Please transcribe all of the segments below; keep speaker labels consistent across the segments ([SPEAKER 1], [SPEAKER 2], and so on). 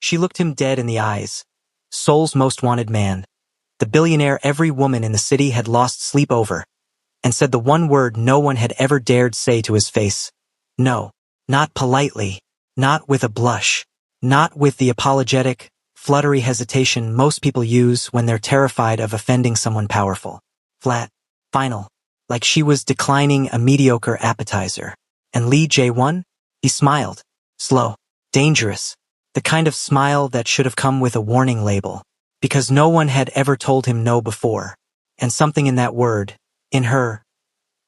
[SPEAKER 1] She looked him dead in the eyes. Seoul's most wanted man. The billionaire every woman in the city had lost sleep over, and said the one word no one had ever dared say to his face. No. Not politely. Not with a blush. Not with the apologetic, fluttery hesitation most people use when they're terrified of offending someone powerful. Flat. Final. Like she was declining a mediocre appetizer. And Lee Jae-won? He smiled. Slow. Dangerous. The kind of smile that should have come with a warning label. Because no one had ever told him no before. And something in that word, in her,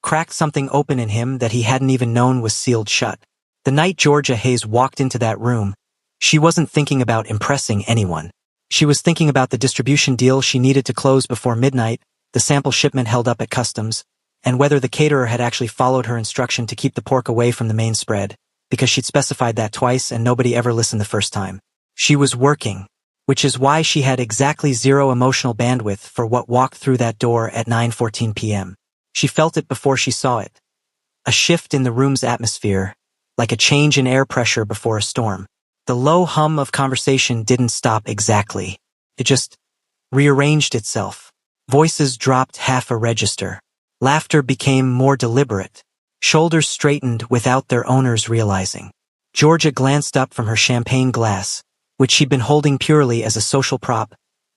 [SPEAKER 1] cracked something open in him that he hadn't even known was sealed shut. The night Georgia Hayes walked into that room, she wasn't thinking about impressing anyone. She was thinking about the distribution deal she needed to close before midnight, the sample shipment held up at customs, and whether the caterer had actually followed her instruction to keep the pork away from the main spread, because she'd specified that twice and nobody ever listened the first time. She was working, which is why she had exactly zero emotional bandwidth for what walked through that door at 9:14 p.m. She felt it before she saw it. A shift in the room's atmosphere, like a change in air pressure before a storm. The low hum of conversation didn't stop exactly. It just rearranged itself. Voices dropped half a register. Laughter became more deliberate. Shoulders straightened without their owners realizing. Georgia glanced up from her champagne glass, which she'd been holding purely as a social prop,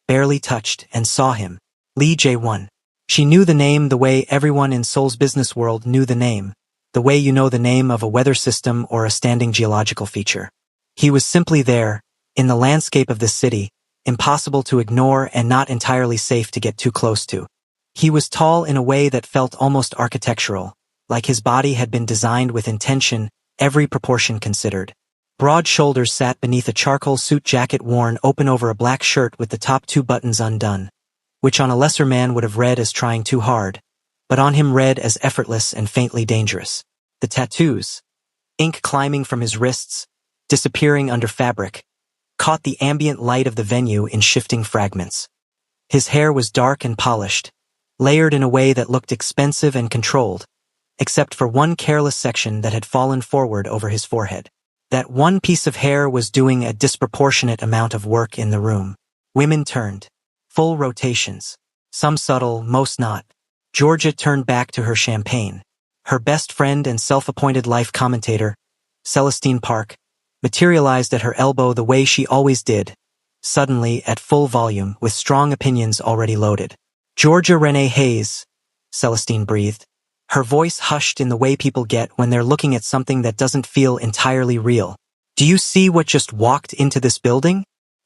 [SPEAKER 1] barely touched, and saw him. Lee Jae-won. She knew the name the way everyone in Seoul's business world knew the name, the way you know the name of a weather system or a standing geological feature. He was simply there, in the landscape of this city, impossible to ignore and not entirely safe to get too close to. He was tall in a way that felt almost architectural, like his body had been designed with intention, every proportion considered. Broad shoulders sat beneath a charcoal suit jacket worn open over a black shirt with the top two buttons undone, which on a lesser man would have read as trying too hard, but on him read as effortless and faintly dangerous. The tattoos, ink climbing from his wrists, disappearing under fabric, caught the ambient light of the venue in shifting fragments. His hair was dark and polished, layered in a way that looked expensive and controlled, except for one careless section that had fallen forward over his forehead. That one piece of hair was doing a disproportionate amount of work in the room. Women turned. Full rotations. Some subtle, most not. Georgia turned back to her champagne. Her best friend and self-appointed life commentator, Celestine Park, materialized at her elbow the way she always did, suddenly at full volume with strong opinions already loaded. Georgia Renee Hayes, Celestine breathed. Her voice hushed in the way people get when they're looking at something that doesn't feel entirely real. Do you see what just walked into this building?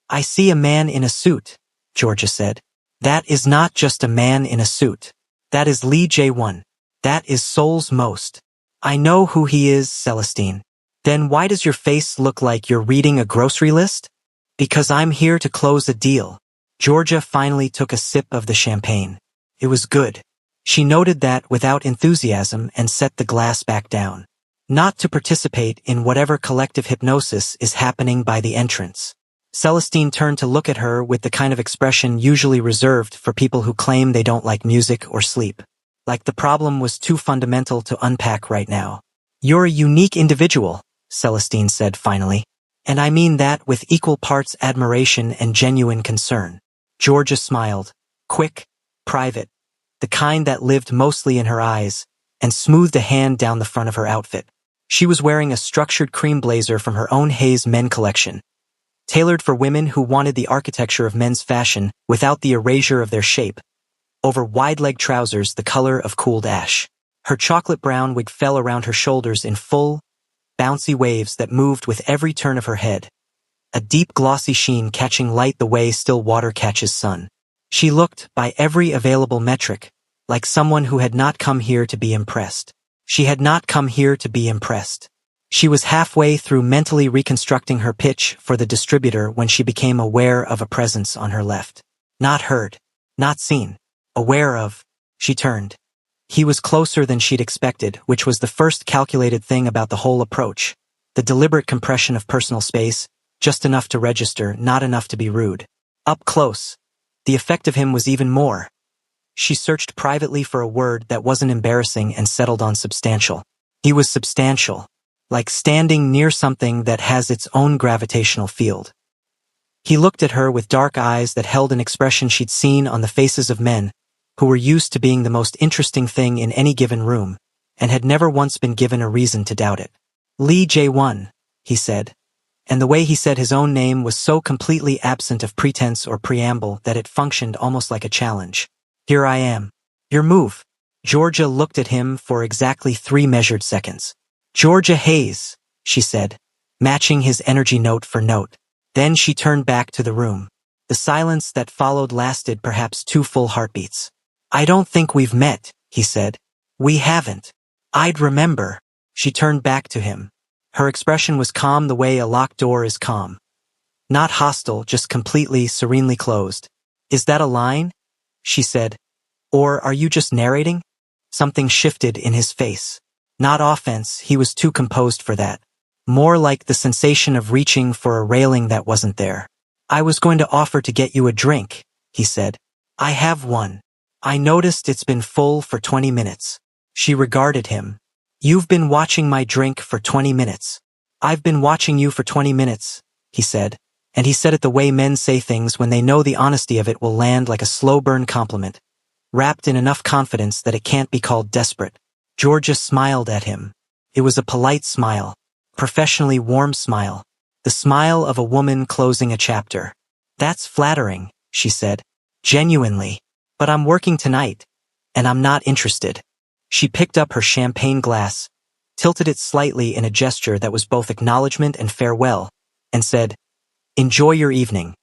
[SPEAKER 1] I see a man in a suit, Georgia said. That is not just a man in a suit. That is Lee Jae-won. That is Seoul's most. I know who he is, Celestine. Then why does your face look like you're reading a grocery list? Because I'm here to close a deal. Georgia finally took a sip of the champagne. It was good. She noted that without enthusiasm and set the glass back down. Not to participate in whatever collective hypnosis is happening by the entrance. Celestine turned to look at her with the kind of expression usually reserved for people who claim they don't like music or sleep. Like the problem was too fundamental to unpack right now. You're a unique individual, Celestine said finally. And I mean that with equal parts admiration and genuine concern. Georgia smiled. Quick, private. The kind that lived mostly in her eyes, and smoothed a hand down the front of her outfit. She was wearing a structured cream blazer from her own Hayes men collection, tailored for women who wanted the architecture of men's fashion without the erasure of their shape, over wide-leg trousers the color of cooled ash. Her chocolate brown wig fell around her shoulders in full, bouncy waves that moved with every turn of her head, a deep glossy sheen catching light the way still water catches sun. She looked, by every available metric, like someone who had not come here to be impressed. She had not come here to be impressed. She was halfway through mentally reconstructing her pitch for the distributor when she became aware of a presence on her left. Not heard. Not seen. Aware of. She turned. He was closer than she'd expected, which was the first calculated thing about the whole approach. The deliberate compression of personal space, just enough to register, not enough to be rude. Up close. The effect of him was even more. She searched privately for a word that wasn't embarrassing and settled on substantial. He was substantial, like standing near something that has its own gravitational field. He looked at her with dark eyes that held an expression she'd seen on the faces of men who were used to being the most interesting thing in any given room and had never once been given a reason to doubt it. Lee Jae-won, he said, and the way he said his own name was so completely absent of pretense or preamble that it functioned almost like a challenge. Here I am. Your move. Georgia looked at him for exactly 3 measured seconds. Georgia Hayes, she said, matching his energy note for note. Then she turned back to the room. The silence that followed lasted perhaps 2 full heartbeats. I don't think we've met, he said. We haven't. I'd remember. She turned back to him. Her expression was calm the way a locked door is calm. Not hostile, just completely, serenely closed. Is that a line? She said. Or are you just narrating? Something shifted in his face. Not offense, he was too composed for that. More like the sensation of reaching for a railing that wasn't there. I was going to offer to get you a drink, he said. I have one. I noticed it's been full for 20 minutes. She regarded him. You've been watching my drink for 20 minutes. I've been watching you for 20 minutes, he said, and he said it the way men say things when they know the honesty of it will land like a slow-burn compliment, wrapped in enough confidence that it can't be called desperate. Georgia smiled at him. It was a polite smile, professionally warm smile, the smile of a woman closing a chapter. That's flattering, she said, genuinely. But I'm working tonight, and I'm not interested. She picked up her champagne glass, tilted it slightly in a gesture that was both acknowledgement and farewell, and said, Enjoy your evening,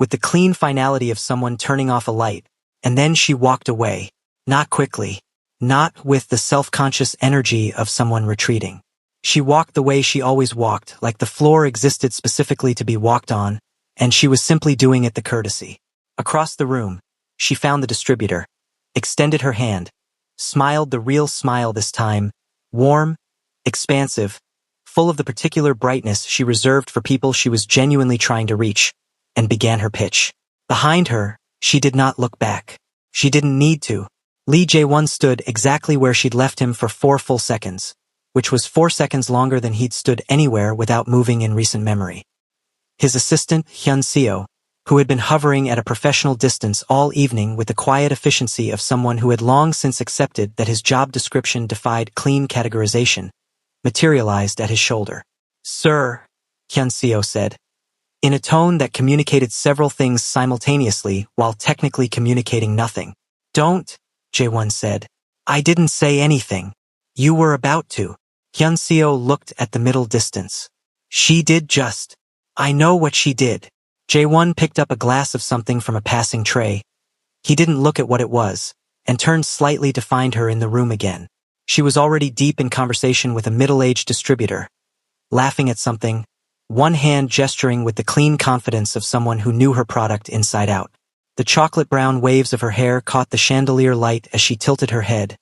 [SPEAKER 1] with the clean finality of someone turning off a light, and then she walked away, not quickly, not with the self-conscious energy of someone retreating. She walked the way she always walked, like the floor existed specifically to be walked on, and she was simply doing it the courtesy. Across the room, she found the distributor, extended her hand, smiled the real smile this time, warm, expansive, full of the particular brightness she reserved for people she was genuinely trying to reach, and began her pitch. Behind her, she did not look back. She didn't need to. Lee Jae-won stood exactly where she'd left him for 4 full seconds, which was 4 seconds longer than he'd stood anywhere without moving in recent memory. His assistant, Hyun-seo, who had been hovering at a professional distance all evening with the quiet efficiency of someone who had long since accepted that his job description defied clean categorization, materialized at his shoulder. Sir, Hyun-seo said, in a tone that communicated several things simultaneously while technically communicating nothing. Don't, Jae-won said. I didn't say anything. You were about to. Hyun-seo looked at the middle distance. She did just. I know what she did. Jae-won picked up a glass of something from a passing tray. He didn't look at what it was, and turned slightly to find her in the room again. She was already deep in conversation with a middle-aged distributor, laughing at something, one hand gesturing with the clean confidence of someone who knew her product inside out. The chocolate-brown waves of her hair caught the chandelier light as she tilted her head,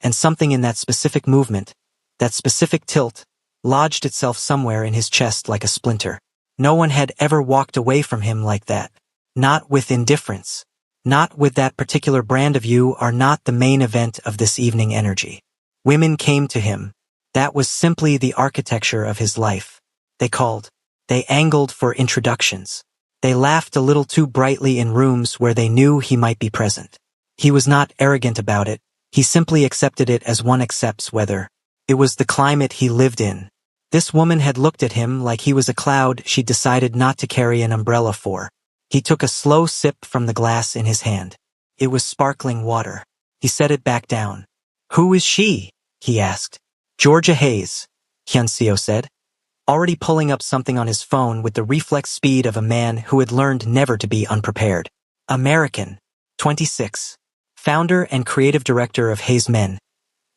[SPEAKER 1] and something in that specific movement, that specific tilt, lodged itself somewhere in his chest like a splinter. No one had ever walked away from him like that. Not with indifference. Not with that particular brand of you are not the main event of this evening energy. Women came to him. That was simply the architecture of his life. They called. They angled for introductions. They laughed a little too brightly in rooms where they knew he might be present. He was not arrogant about it. He simply accepted it as one accepts weather. It was the climate he lived in. This woman had looked at him like he was a cloud she'd decided not to carry an umbrella for. He took a slow sip from the glass in his hand. It was sparkling water. He set it back down. Who is she? He asked. Georgia Hayes, Hyun-seo said, already pulling up something on his phone with the reflex speed of a man who had learned never to be unprepared. American, 26, founder and creative director of Hayes Men,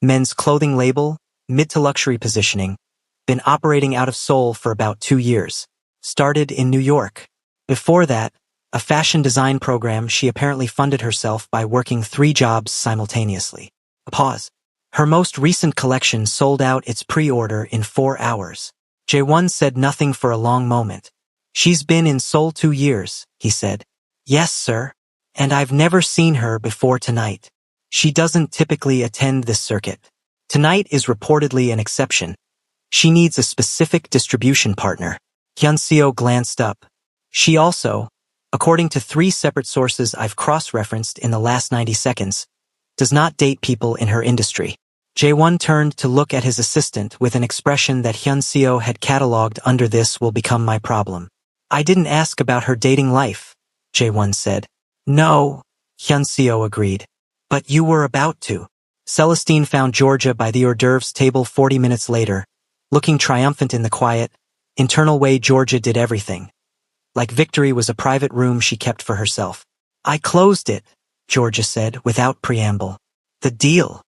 [SPEAKER 1] men's clothing label, mid to luxury positioning, been operating out of Seoul for about 2 years. Started in New York. Before that, a fashion design program she apparently funded herself by working 3 jobs simultaneously. A pause. Her most recent collection sold out its pre-order in 4 hours. Jae-won said nothing for a long moment. She's been in Seoul 2 years, he said. Yes, sir. And I've never seen her before tonight. She doesn't typically attend this circuit. Tonight is reportedly an exception. She needs a specific distribution partner. Hyun-seo glanced up. She also, according to 3 separate sources I've cross-referenced in the last 90 seconds, does not date people in her industry. Jae-won turned to look at his assistant with an expression that Hyun-seo had catalogued under "this will become my problem." "I didn't ask about her dating life," Jae-won said. "No," Hyun-seo agreed. "But you were about to." Celestine found Georgia by the hors d'oeuvres table 40 minutes later, looking triumphant in the quiet, internal way Georgia did everything. Like victory was a private room she kept for herself. "I closed it," Georgia said without preamble. "The deal.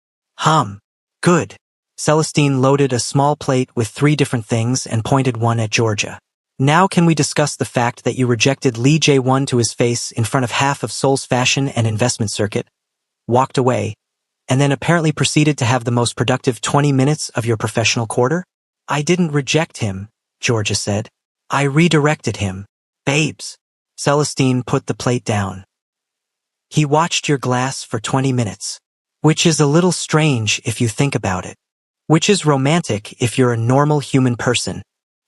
[SPEAKER 1] Good." Celestine loaded a small plate with 3 different things and pointed one at Georgia. "Now can we discuss the fact that you rejected Lee Jae-won to his face in front of half of Seoul's fashion and investment circuit, walked away, and then apparently proceeded to have the most productive 20 minutes of your professional quarter?" "I didn't reject him," Georgia said. "I redirected him." "Babes." Celestine put the plate down. "He watched your glass for 20 minutes. Which is a little strange if you think about it. Which is romantic if you're a normal human person.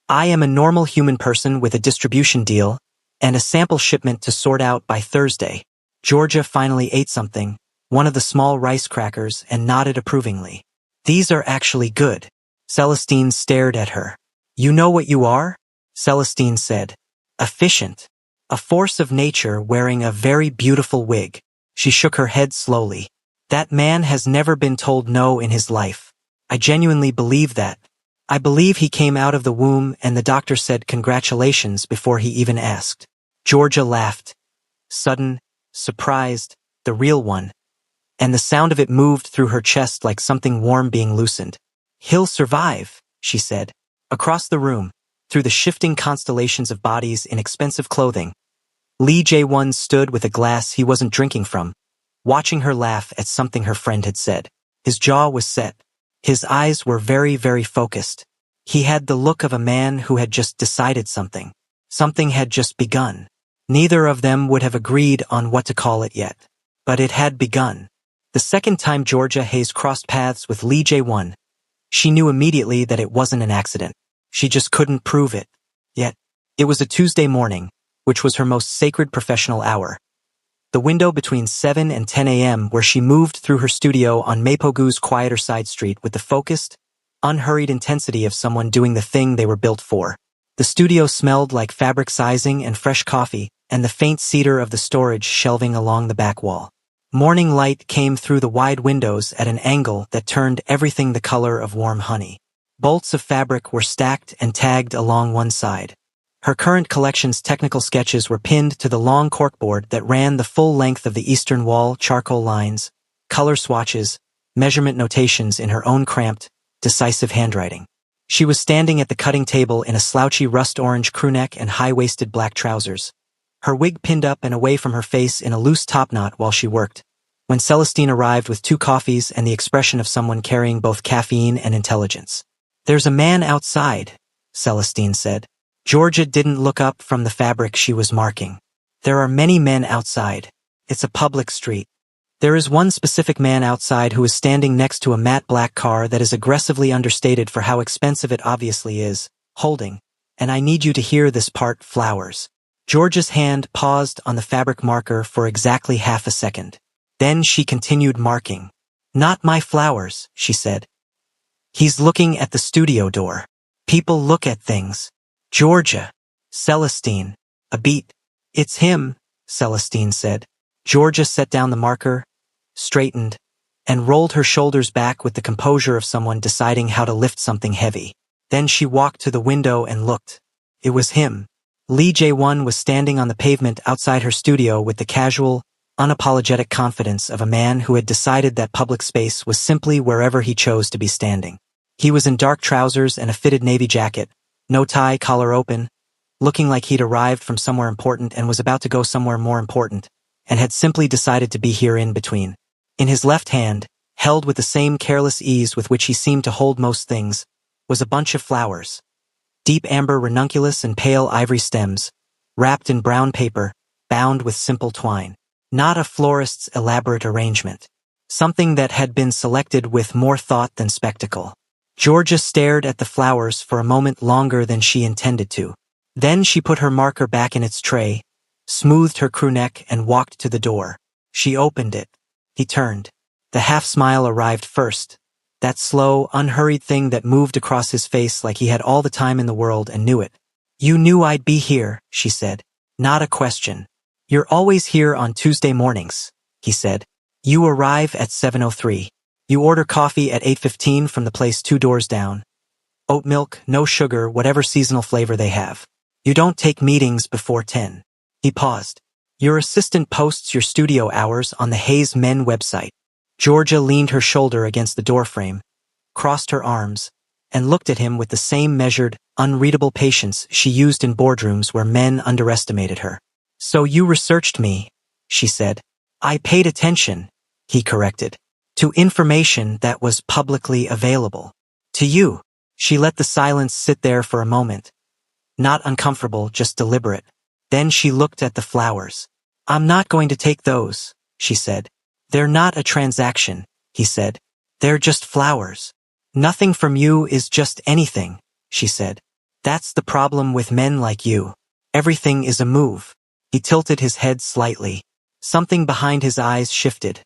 [SPEAKER 1] I am a normal human person with a distribution deal and a sample shipment to sort out by Thursday." Georgia finally ate something, one of the small rice crackers, and nodded approvingly. "These are actually good." Celestine stared at her. "You know what you are?" Celestine said. "Efficient. A force of nature wearing a very beautiful wig." She shook her head slowly. "That man has never been told no in his life. I genuinely believe that. I believe he came out of the womb and the doctor said congratulations before he even asked." Georgia laughed. Sudden, surprised, the real one. And the sound of it moved through her chest like something warm being loosened. "He'll survive," she said. Across the room, through the shifting constellations of bodies in expensive clothing, Lee Jae-won stood with a glass he wasn't drinking from, watching her laugh at something her friend had said. His jaw was set. His eyes were very, very focused. He had the look of a man who had just decided something. Something had just begun. Neither of them would have agreed on what to call it yet. But it had begun. The second time Georgia Hayes crossed paths with Lee Jae-won, she knew immediately that it wasn't an accident. She just couldn't prove it. Yet, it was a Tuesday morning, which was her most sacred professional hour. The window between 7 and 10 a.m. where she moved through her studio on Mapogu's quieter side street with the focused, unhurried intensity of someone doing the thing they were built for. The studio smelled like fabric sizing and fresh coffee, and the faint cedar of the storage shelving along the back wall. Morning light came through the wide windows at an angle that turned everything the color of warm honey. Bolts of fabric were stacked and tagged along one side. Her current collection's technical sketches were pinned to the long corkboard that ran the full length of the eastern wall, charcoal lines, color swatches, measurement notations in her own cramped, decisive handwriting. She was standing at the cutting table in a slouchy rust-orange crewneck and high-waisted black trousers, her wig pinned up and away from her face in a loose topknot while she worked, when Celestine arrived with 2 coffees and the expression of someone carrying both caffeine and intelligence. "There's a man outside," Celestine said. Georgia didn't look up from the fabric she was marking. "There are many men outside. It's a public street. There is one specific man outside who is standing next to a matte black car that is aggressively understated for how expensive it obviously is, holding, and I need you to hear this part, flowers." Georgia's hand paused on the fabric marker for exactly half a second. Then she continued marking. "Not my flowers," she said. "He's looking at the studio door. People look at things." "Georgia." "Celestine." A beat. "It's him," Celestine said. Georgia set down the marker, straightened, and rolled her shoulders back with the composure of someone deciding how to lift something heavy. Then she walked to the window and looked. It was him. Lee Jae-won was standing on the pavement outside her studio with the casual, unapologetic confidence of a man who had decided that public space was simply wherever he chose to be standing. He was in dark trousers and a fitted navy jacket, no tie, collar open, looking like he'd arrived from somewhere important and was about to go somewhere more important, and had simply decided to be here in between. In his left hand, held with the same careless ease with which he seemed to hold most things, was a bunch of flowers. Deep amber ranunculus and pale ivory stems, wrapped in brown paper, bound with simple twine. Not a florist's elaborate arrangement. Something that had been selected with more thought than spectacle. Georgia stared at the flowers for a moment longer than she intended to. Then she put her marker back in its tray, smoothed her crew neck and walked to the door. She opened it. He turned. The half-smile arrived first. That slow, unhurried thing that moved across his face like he had all the time in the world and knew it. "You knew I'd be here," she said. "Not a question." "You're always here on Tuesday mornings," he said. "You arrive at 7:03. You order coffee at 8:15 from the place 2 doors down. Oat milk, no sugar, whatever seasonal flavor they have. You don't take meetings before 10. He paused. "Your assistant posts your studio hours on the Hayes Men website." Georgia leaned her shoulder against the doorframe, crossed her arms, and looked at him with the same measured, unreadable patience she used in boardrooms where men underestimated her. "So you researched me," she said. "I paid attention," he corrected, "to information that was publicly available. To you." She let the silence sit there for a moment. Not uncomfortable, just deliberate. Then she looked at the flowers. "I'm not going to take those," she said. "They're not a transaction," he said. "They're just flowers." "Nothing from you is just anything," she said. "That's the problem with men like you. Everything is a move." He tilted his head slightly. Something behind his eyes shifted.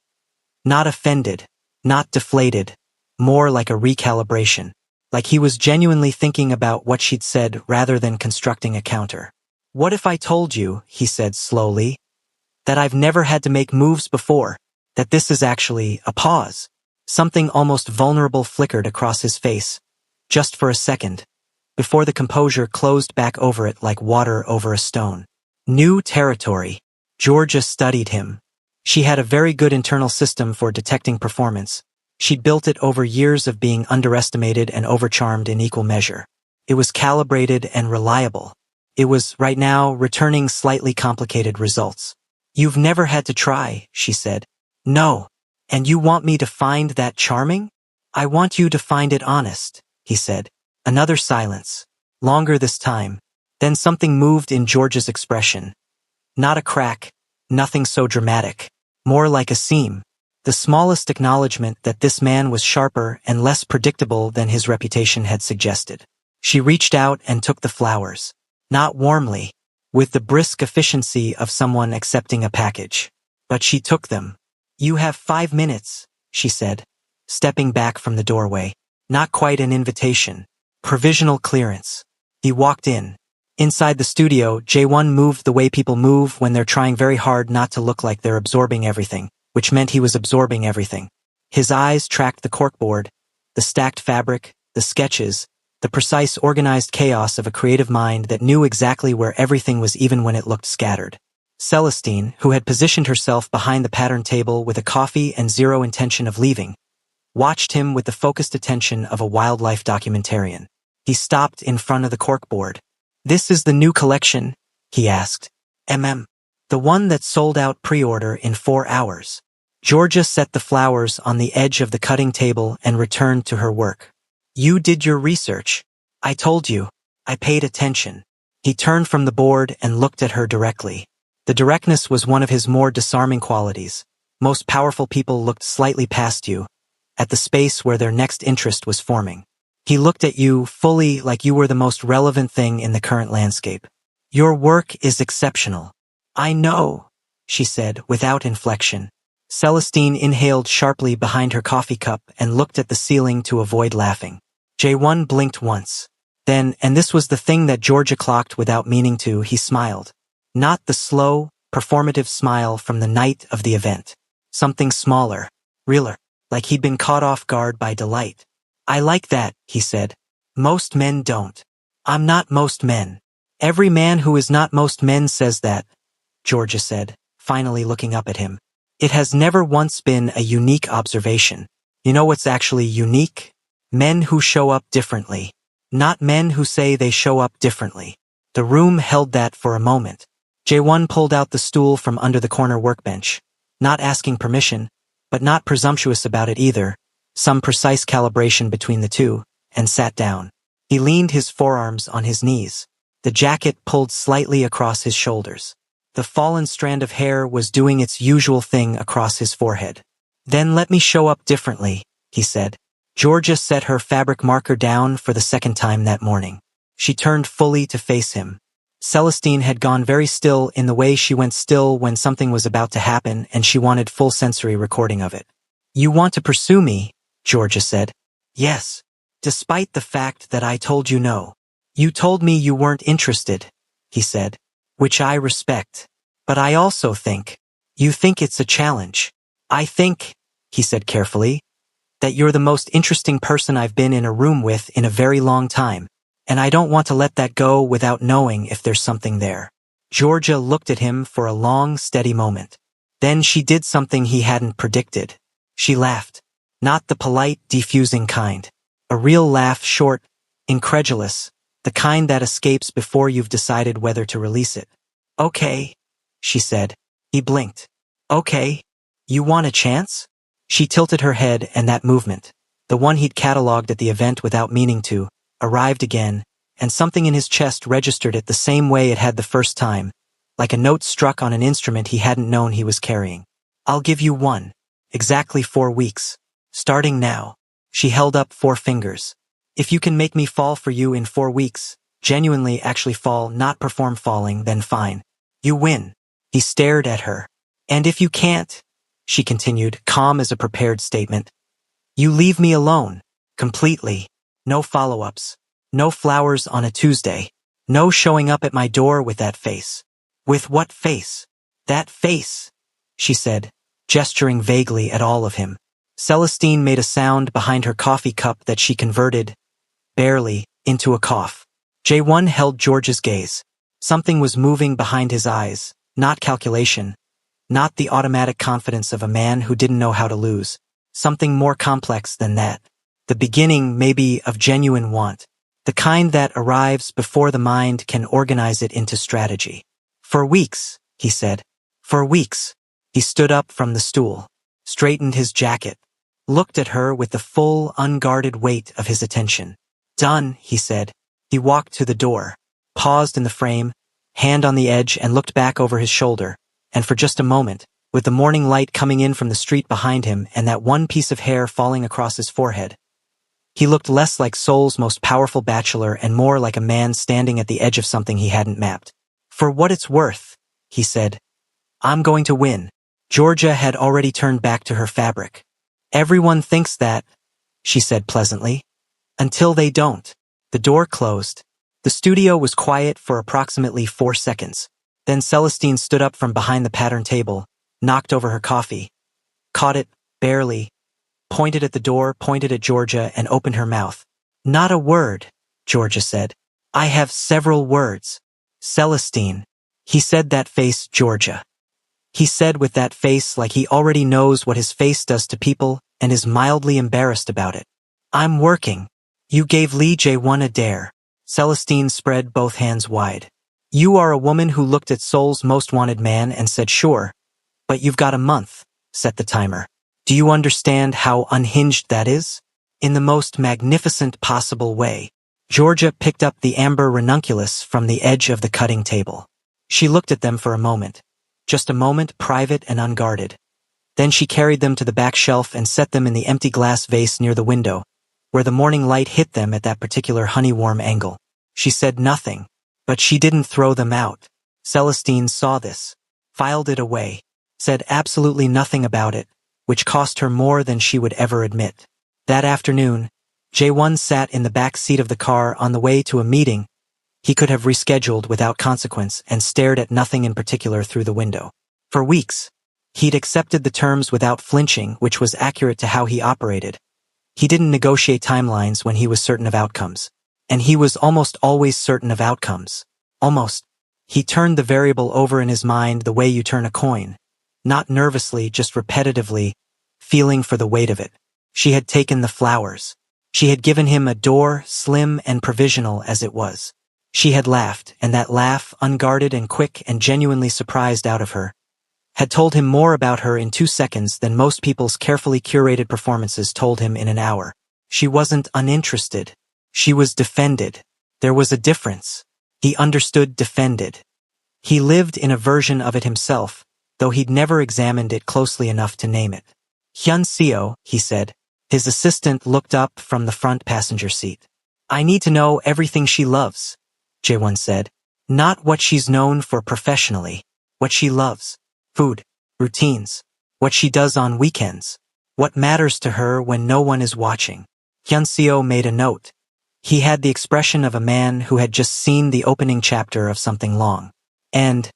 [SPEAKER 1] Not offended, not deflated, more like a recalibration. Like he was genuinely thinking about what she'd said rather than constructing a counter. "What if I told you," he said slowly, "that I've never had to make moves before, that this is actually a pause?" Something almost vulnerable flickered across his face, just for a second, before the composure closed back over it like water over a stone. New territory. Georgia studied him. She had a very good internal system for detecting performance. She'd built it over years of being underestimated and overcharmed in equal measure. It was calibrated and reliable. It was, right now, returning slightly complicated results. "You've never had to try," she said. "No. And you want me to find that charming?" "I want you to find it honest," he said. Another silence. Longer this time. Then something moved in George's expression. Not a crack, nothing so dramatic. More like a seam. The smallest acknowledgement that this man was sharper and less predictable than his reputation had suggested. She reached out and took the flowers. Not warmly, with the brisk efficiency of someone accepting a package. But she took them. "You have 5 minutes," she said, stepping back from the doorway. Not quite an invitation. Provisional clearance. He walked in. Inside the studio, J1 moved the way people move when they're trying very hard not to look like they're absorbing everything, which meant he was absorbing everything. His eyes tracked the corkboard, the stacked fabric, the sketches, the precise organized chaos of a creative mind that knew exactly where everything was even when it looked scattered. Celestine, who had positioned herself behind the pattern table with a coffee and zero intention of leaving, watched him with the focused attention of a wildlife documentarian. He stopped in front of the corkboard. "This is the new collection?" he asked. The one that sold out pre-order in 4 hours." Georgia set the flowers on the edge of the cutting table and returned to her work. "You did your research. I told you. I paid attention." He turned from the board and looked at her directly. The directness was one of his more disarming qualities. Most powerful people looked slightly past you, at the space where their next interest was forming. He looked at you fully, like you were the most relevant thing in the current landscape. "Your work is exceptional." "I know," she said, without inflection. Celestine inhaled sharply behind her coffee cup and looked at the ceiling to avoid laughing. J1 blinked once. Then, and this was the thing that Georgia clocked without meaning to, he smiled. Not the slow, performative smile from the night of the event. Something smaller, realer, like he'd been caught off guard by delight. "I like that," he said. "Most men don't. I'm not most men." "Every man who is not most men says that," Georgia said, finally looking up at him. "It has never once been a unique observation. You know what's actually unique? Men who show up differently. Not men who say they show up differently." The room held that for a moment. J1 pulled out the stool from under the corner workbench, not asking permission, but not presumptuous about it either, some precise calibration between the two, and sat down. He leaned his forearms on his knees. The jacket pulled slightly across his shoulders. The fallen strand of hair was doing its usual thing across his forehead. "Then let me show up differently," he said. Georgia set her fabric marker down for the second time that morning. She turned fully to face him. Celestine had gone very still in the way she went still when something was about to happen and she wanted full sensory recording of it. "You want to pursue me?" Georgia said. "Yes. Despite the fact that I told you no. You told me you weren't interested," he said. "Which I respect. But I also think. You think it's a challenge. I think," he said carefully, "that you're the most interesting person I've been in a room with in a very long time. And I don't want to let that go without knowing if there's something there." Georgia looked at him for a long, steady moment. Then she did something he hadn't predicted. She laughed. Not the polite, defusing kind. A real laugh, short, incredulous, the kind that escapes before you've decided whether to release it. "Okay," she said. He blinked. "Okay. You want a chance?" She tilted her head, and that movement, the one he'd catalogued at the event without meaning to, arrived again, and something in his chest registered it the same way it had the first time, like a note struck on an instrument he hadn't known he was carrying. "I'll give you one. Exactly 4 weeks. Starting now." She held up 4 fingers. "If you can make me fall for you in 4 weeks, genuinely actually fall, not perform falling, then fine. You win." He stared at her. "And if you can't," she continued, calm as a prepared statement, "you leave me alone. Completely. No follow-ups. No flowers on a Tuesday. No showing up at my door with that face." "With what face?" "That face," she said, gesturing vaguely at all of him. Celestine made a sound behind her coffee cup that she converted, barely, into a cough. J1 held George's gaze. Something was moving behind his eyes, not calculation, not the automatic confidence of a man who didn't know how to lose. Something more complex than that. The beginning, maybe, of genuine want. The kind that arrives before the mind can organize it into strategy. "For weeks," he said. "For weeks." He stood up from the stool, straightened his jacket, looked at her with the full, unguarded weight of his attention. "Done," he said. He walked to the door, paused in the frame, hand on the edge, and looked back over his shoulder, and for just a moment, with the morning light coming in from the street behind him and that one piece of hair falling across his forehead, he looked less like Seoul's most powerful bachelor and more like a man standing at the edge of something he hadn't mapped. "For what it's worth," he said, "I'm going to win." Georgia had already turned back to her fabric. "Everyone thinks that," she said pleasantly. "Until they don't." The door closed. The studio was quiet for approximately 4 seconds. Then Celestine stood up from behind the pattern table, knocked over her coffee, caught it, barely, pointed at the door, pointed at Georgia, and opened her mouth. "Not a word," Georgia said. "I have several words." "Celestine." He said that face, Georgia. He said with that face like he already knows what his face does to people and is mildly embarrassed about it. "I'm working." "You gave Lee J1 a dare." Celestine spread both hands wide. "You are a woman who looked at Seoul's most wanted man and said sure, but you've got a month." Set the timer. "Do you understand how unhinged that is?" "In the most magnificent possible way." Georgia picked up the amber ranunculus from the edge of the cutting table. She looked at them for a moment. Just a moment, private and unguarded. Then she carried them to the back shelf and set them in the empty glass vase near the window, where the morning light hit them at that particular honey-warm angle. She said nothing, but she didn't throw them out. Celestine saw this, filed it away, said absolutely nothing about it, which cost her more than she would ever admit. That afternoon, J1 sat in the back seat of the car on the way to a meeting he could have rescheduled without consequence and stared at nothing in particular through the window. For weeks, he'd accepted the terms without flinching, which was accurate to how he operated. He didn't negotiate timelines when he was certain of outcomes. And he was almost always certain of outcomes. Almost. He turned the variable over in his mind the way you turn a coin. Not nervously, just repetitively, feeling for the weight of it. She had taken the flowers. She had given him a door, slim and provisional as it was. She had laughed, and that laugh, unguarded and quick and genuinely surprised out of her, had told him more about her in 2 seconds than most people's carefully curated performances told him in an hour. She wasn't uninterested. She was defended. There was a difference. He understood defended. He lived in a version of it himself, though he'd never examined it closely enough to name it. "Hyun Seo," he said. His assistant looked up from the front passenger seat. "I need to know everything she loves," Jae-won said. Not what she's known for professionally. What she loves. Food. Routines. What she does on weekends. What matters to her when no one is watching. Hyunseo made a note. He had the expression of a man who had just seen the opening chapter of something long. And,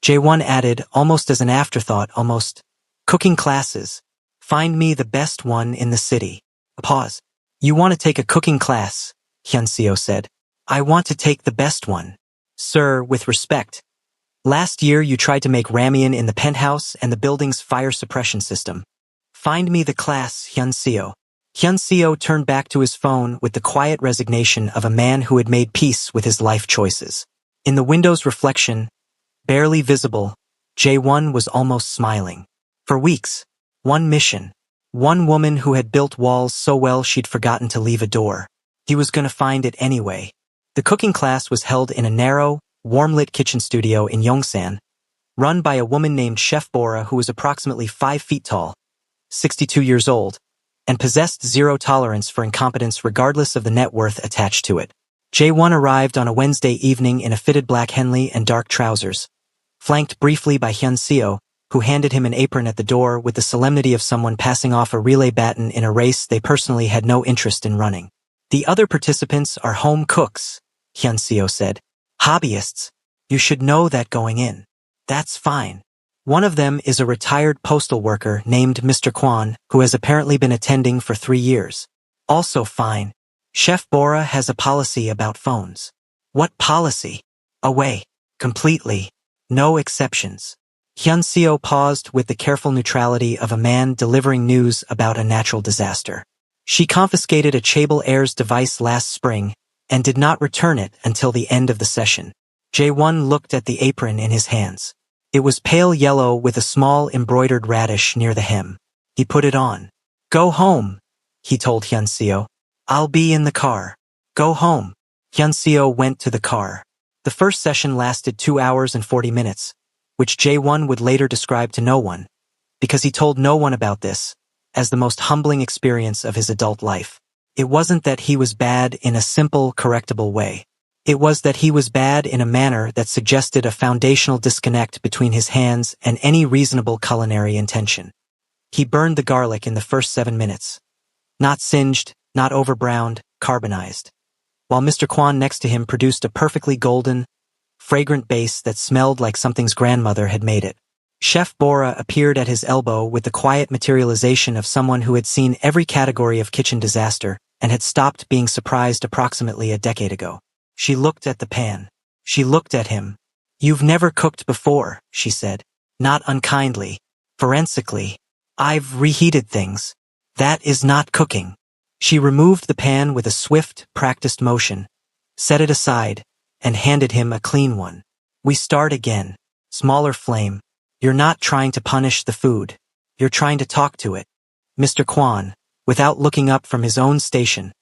[SPEAKER 1] Jae-won added, almost as an afterthought, almost, cooking classes. Find me the best one in the city. A pause. You want to take a cooking class, Hyunseo said. I want to take the best one. Sir, with respect. Last year you tried to make ramen in the penthouse and the building's fire suppression system. Find me the class, Hyunseo. Hyunseo turned back to his phone with the quiet resignation of a man who had made peace with his life choices. In the window's reflection, barely visible, Jae-won was almost smiling. For weeks, one mission. One woman who had built walls so well she'd forgotten to leave a door. He was going to find it anyway. The cooking class was held in a narrow, warm-lit kitchen studio in Yongsan, run by a woman named Chef Bora who was approximately 5 feet tall, 62 years old, and possessed zero tolerance for incompetence regardless of the net worth attached to it. Jae-won arrived on a Wednesday evening in a fitted black Henley and dark trousers, flanked briefly by Hyunseo, who handed him an apron at the door with the solemnity of someone passing off a relay baton in a race they personally had no interest in running. The other participants are home cooks, Hyunseo said. Hobbyists. You should know that going in. That's fine. One of them is a retired postal worker named Mr. Kwon, who has apparently been attending for 3 years. Also fine. Chef Bora has a policy about phones. What policy? Away. Completely. No exceptions. Hyunseo paused with the careful neutrality of a man delivering news about a natural disaster. She confiscated a Chable Airs device last spring and did not return it until the end of the session. Jae-won looked at the apron in his hands. It was pale yellow with a small embroidered radish near the hem. He put it on. Go home, he told Hyunseo. I'll be in the car. Go home. Hyunseo went to the car. The first session lasted 2 hours and 40 minutes, which Jae-won would later describe to no one, because he told no one about this, as the most humbling experience of his adult life. It wasn't that he was bad in a simple, correctable way. It was that he was bad in a manner that suggested a foundational disconnect between his hands and any reasonable culinary intention. He burned the garlic in the first 7 minutes. Not singed, not overbrowned, carbonized. While Mr. Kwon next to him produced a perfectly golden, fragrant base that smelled like something's grandmother had made it. Chef Bora appeared at his elbow with the quiet materialization of someone who had seen every category of kitchen disaster and had stopped being surprised approximately a decade ago. She looked at the pan. She looked at him. You've never cooked before, she said. Not unkindly. Forensically. I've reheated things. That is not cooking. She removed the pan with a swift, practiced motion, set it aside, and handed him a clean one. We start again. Smaller flame. You're not trying to punish the food. You're trying to talk to it. Mr. Kwon, without looking up from his own station,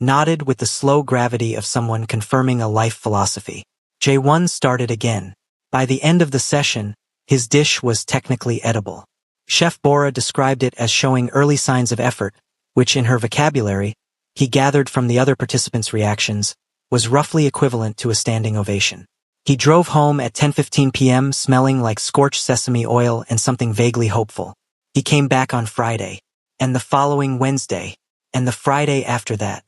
[SPEAKER 1] nodded with the slow gravity of someone confirming a life philosophy. Jae-won started again. By the end of the session, his dish was technically edible. Chef Bora described it as showing early signs of effort, which in her vocabulary, he gathered from the other participants' reactions, was roughly equivalent to a standing ovation. He drove home at 10:15 p.m. smelling like scorched sesame oil and something vaguely hopeful. He came back on Friday, and the following Wednesday, and the Friday after that.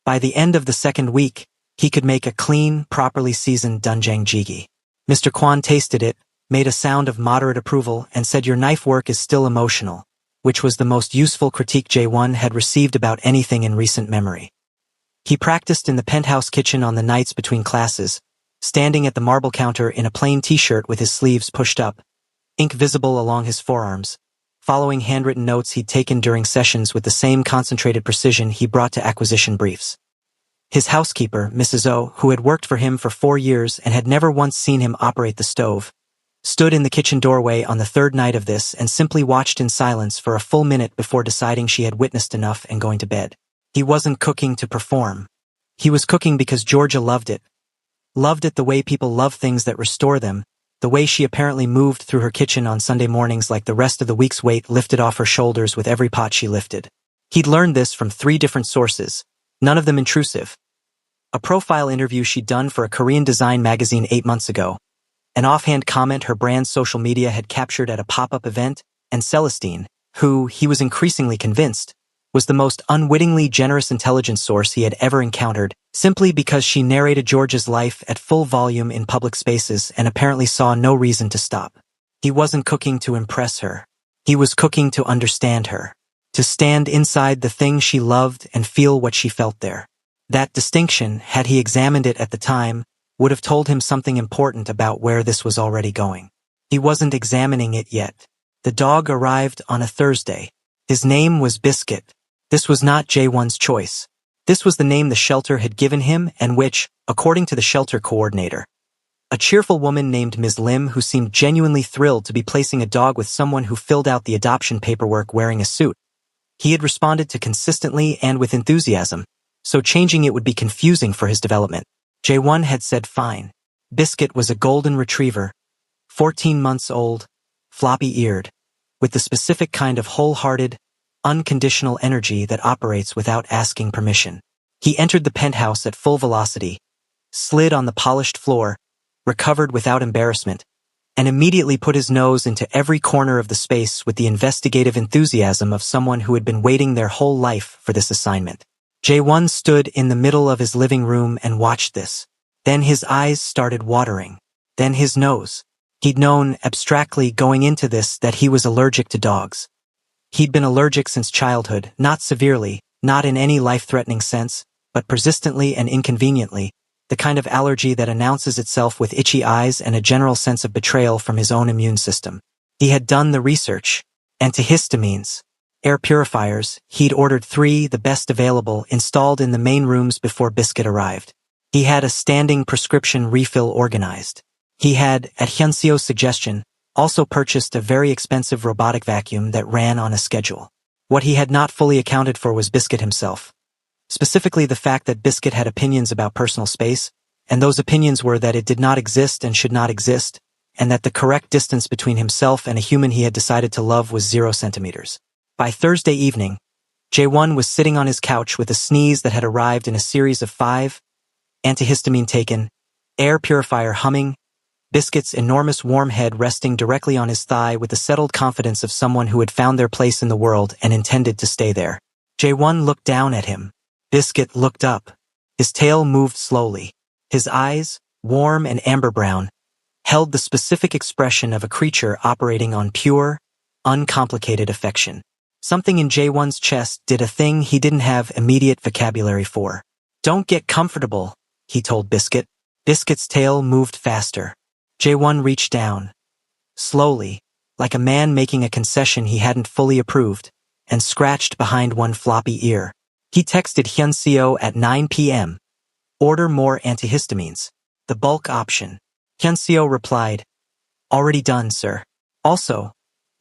[SPEAKER 1] By the end of the second week, he could make a clean, properly seasoned doenjang jjigae. Mr. Kwon tasted it, made a sound of moderate approval, and said your knife work is still emotional, which was the most useful critique Jae-won had received about anything in recent memory. He practiced in the penthouse kitchen on the nights between classes, standing at the marble counter in a plain t-shirt with his sleeves pushed up, ink visible along his forearms, following handwritten notes he'd taken during sessions with the same concentrated precision he brought to acquisition briefs. His housekeeper, Mrs. O, who had worked for him for 4 years and had never once seen him operate the stove, stood in the kitchen doorway on the third night of this and simply watched in silence for a full minute before deciding she had witnessed enough and going to bed. He wasn't cooking to perform. He was cooking because Georgia loved it. Loved it the way people love things that restore them, the way she apparently moved through her kitchen on Sunday mornings like the rest of the week's weight lifted off her shoulders with every pot she lifted. He'd learned this from 3 different sources, none of them intrusive. a profile interview she'd done for a Korean design magazine 8 months ago, an offhand comment her brand's social media had captured at a pop-up event, and Celestine, who, he was increasingly convinced, was the most unwittingly generous intelligence source he had ever encountered, simply because she narrated George's life at full volume in public spaces and apparently saw no reason to stop. He wasn't cooking to impress her. He was cooking to understand her, to stand inside the thing she loved and feel what she felt there. That distinction, had he examined it at the time, would have told him something important about where this was already going. He wasn't examining it yet. The dog arrived on a Thursday. His name was Biscuit. This was not Jae-won's choice. This was the name the shelter had given him and which, according to the shelter coordinator, a cheerful woman named Ms. Lim who seemed genuinely thrilled to be placing a dog with someone who filled out the adoption paperwork wearing a suit, he had responded to consistently and with enthusiasm, so changing it would be confusing for his development. Jae-won had said fine. Biscuit was a golden retriever, 14 months old, floppy-eared, with the specific kind of wholehearted, unconditional energy that operates without asking permission. He entered the penthouse at full velocity, slid on the polished floor, recovered without embarrassment, and immediately put his nose into every corner of the space with the investigative enthusiasm of someone who had been waiting their whole life for this assignment. Jae-won stood in the middle of his living room and watched this. Then his eyes started watering. Then his nose. He'd known, abstractly going into this, that he was allergic to dogs. He'd been allergic since childhood, not severely, not in any life-threatening sense, but persistently and inconveniently, the kind of allergy that announces itself with itchy eyes and a general sense of betrayal from his own immune system. He had done the research. Antihistamines, air purifiers, he'd ordered 3, the best available, installed in the main rooms before Biscuit arrived. He had a standing prescription refill organized. He had, at Hyunseo's suggestion, also purchased a very expensive robotic vacuum that ran on a schedule. What he had not fully accounted for was Biscuit himself. Specifically the fact that Biscuit had opinions about personal space, and those opinions were that it did not exist and should not exist, and that the correct distance between himself and a human he had decided to love was 0 centimeters. By Thursday evening, Jae-won was sitting on his couch with a sneeze that had arrived in a series of 5, antihistamine taken, air purifier humming, Biscuit's enormous warm head resting directly on his thigh with the settled confidence of someone who had found their place in the world and intended to stay there. Jae-won looked down at him. Biscuit looked up. His tail moved slowly. His eyes, warm and amber brown, held the specific expression of a creature operating on pure, uncomplicated affection. Something in Jae-won's chest did a thing he didn't have immediate vocabulary for. "Don't get comfortable," he told Biscuit. Biscuit's tail moved faster. Jae-won reached down, slowly, like a man making a concession he hadn't fully approved, and scratched behind one floppy ear. He texted Hyunseo at 9 p.m. "Order more antihistamines. The bulk option." Hyunseo replied, "Already done, sir." Also,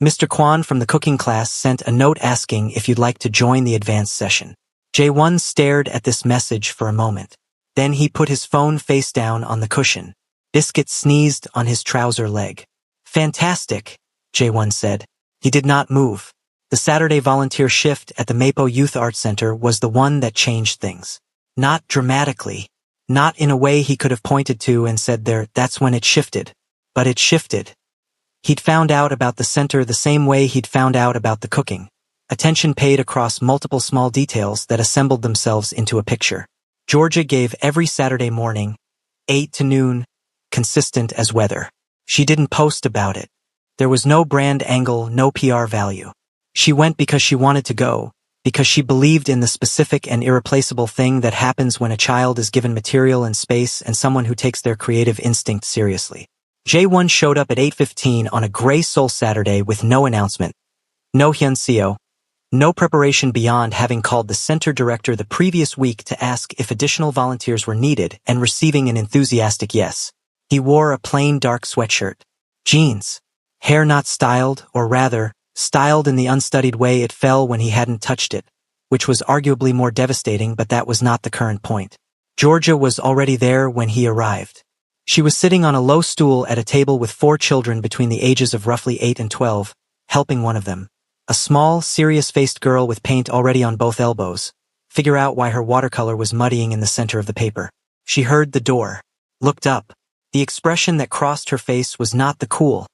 [SPEAKER 1] Mr. Kwan from the cooking class sent a note asking if you'd like to join the advanced session. Jae-won stared at this message for a moment. Then he put his phone face down on the cushion. Biscuit sneezed on his trouser leg. "Fantastic," Jae-won said. He did not move. The Saturday volunteer shift at the Mapo Youth Arts Center was the one that changed things. Not dramatically. Not in a way he could have pointed to and said that's when it shifted. But it shifted. He'd found out about the center the same way he'd found out about the cooking. Attention paid across multiple small details that assembled themselves into a picture. Georgia gave every Saturday morning, 8 to noon, consistent as weather. She didn't post about it. There was no brand angle, no PR value. She went because she wanted to go, because she believed in the specific and irreplaceable thing that happens when a child is given material and space and someone who takes their creative instinct seriously. Jae-won showed up at 8:15 on a gray Seoul Saturday with no announcement, no Hyunseo, no preparation beyond having called the center director the previous week to ask if additional volunteers were needed and receiving an enthusiastic yes. He wore a plain dark sweatshirt, jeans, hair not styled, or rather, styled in the unstudied way it fell when he hadn't touched it, which was arguably more devastating, but that was not the current point. Georgia was already there when he arrived. She was sitting on a low stool at a table with 4 children between the ages of roughly 8 and 12, helping one of them, a small, serious-faced girl with paint already on both elbows, figure out why her watercolor was muddying in the center of the paper. She heard the door, looked up. The expression that crossed her face was not the cool,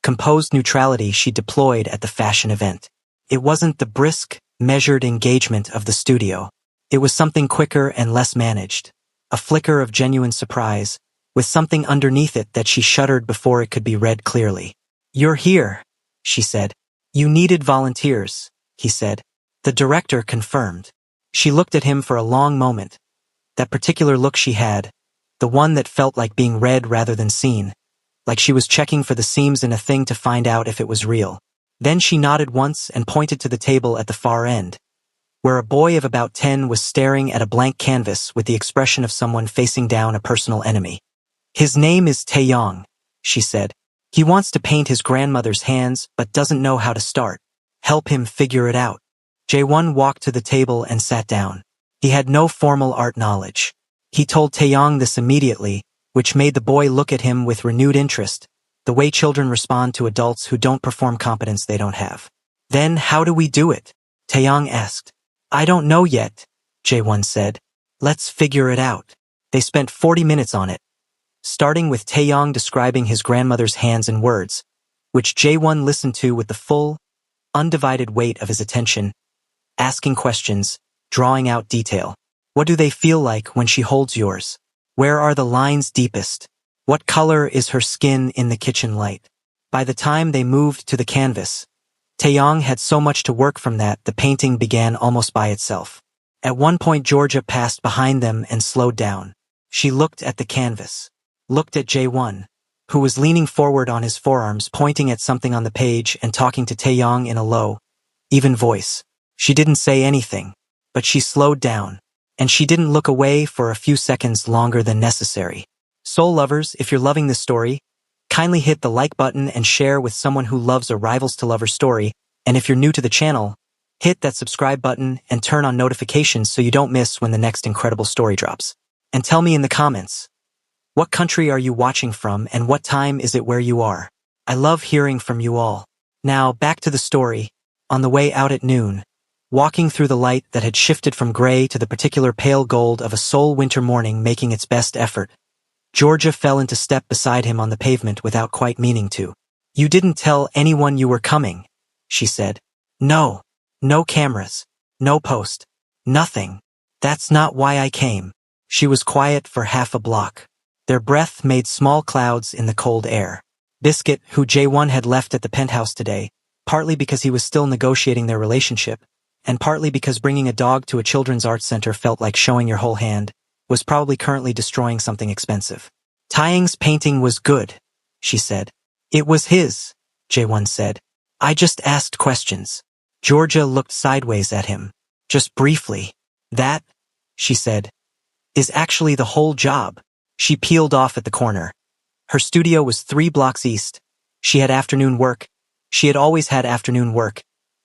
[SPEAKER 1] composed neutrality she deployed at the fashion event. It wasn't the brisk, measured engagement of the studio. It was something quicker and less managed. A flicker of genuine surprise, with something underneath it that she shuddered before it could be read clearly. "You're here," she said. "You needed volunteers," he said. The director confirmed. She looked at him for a long moment. That particular look she had, the one that felt like being read rather than seen, like she was checking for the seams in a thing to find out if it was real. Then she nodded once and pointed to the table at the far end, where a boy of about 10 was staring at a blank canvas with the expression of someone facing down a personal enemy. "His name is Taeyong," she said. "He wants to paint his grandmother's hands but doesn't know how to start. Help him figure it out." Jae-won walked to the table and sat down. He had no formal art knowledge. He told Taeyong this immediately, which made the boy look at him with renewed interest, the way children respond to adults who don't perform competence they don't have. "Then how do we do it?" Taeyong asked. "I don't know yet," Jae-won said. "Let's figure it out." They spent 40 minutes on it, starting with Taeyong describing his grandmother's hands in words, which Jae-won listened to with the full, undivided weight of his attention, asking questions, drawing out detail. "What do they feel like when she holds yours? Where are the lines deepest? What color is her skin in the kitchen light?" By the time they moved to the canvas, Taeyong had so much to work from that the painting began almost by itself. At one point Georgia passed behind them and slowed down. She looked at the canvas, looked at Jae-won, who was leaning forward on his forearms pointing at something on the page and talking to Taeyong in a low, even voice. She didn't say anything, but she slowed down, and she didn't look away for a few seconds longer than necessary. Soul lovers, if you're loving this story, kindly hit the like button and share with someone who loves a Rivals to Lovers story, and if you're new to the channel, hit that subscribe button and turn on notifications so you don't miss when the next incredible story drops. And tell me in the comments, what country are you watching from and what time is it where you are? I love hearing from you all. Now back to the story. On the way out at noon, walking through the light that had shifted from gray to the particular pale gold of a Seoul winter morning making its best effort, Georgia fell into step beside him on the pavement without quite meaning to. "You didn't tell anyone you were coming," she said. "No. No cameras. No post. Nothing. That's not why I came." She was quiet for half a block. Their breath made small clouds in the cold air. Biscuit, who Jae-won had left at the penthouse today, partly because he was still negotiating their relationship, and partly because bringing a dog to a children's arts center felt like showing your whole hand, was probably currently destroying something expensive. "Taeyong's painting was good," she said. "It was his," Jae-won said. "I just asked questions." Georgia looked sideways at him, just briefly. "That," she said, "is actually the whole job." She peeled off at the corner. Her studio was 3 blocks east. She had afternoon work. She had always had afternoon work,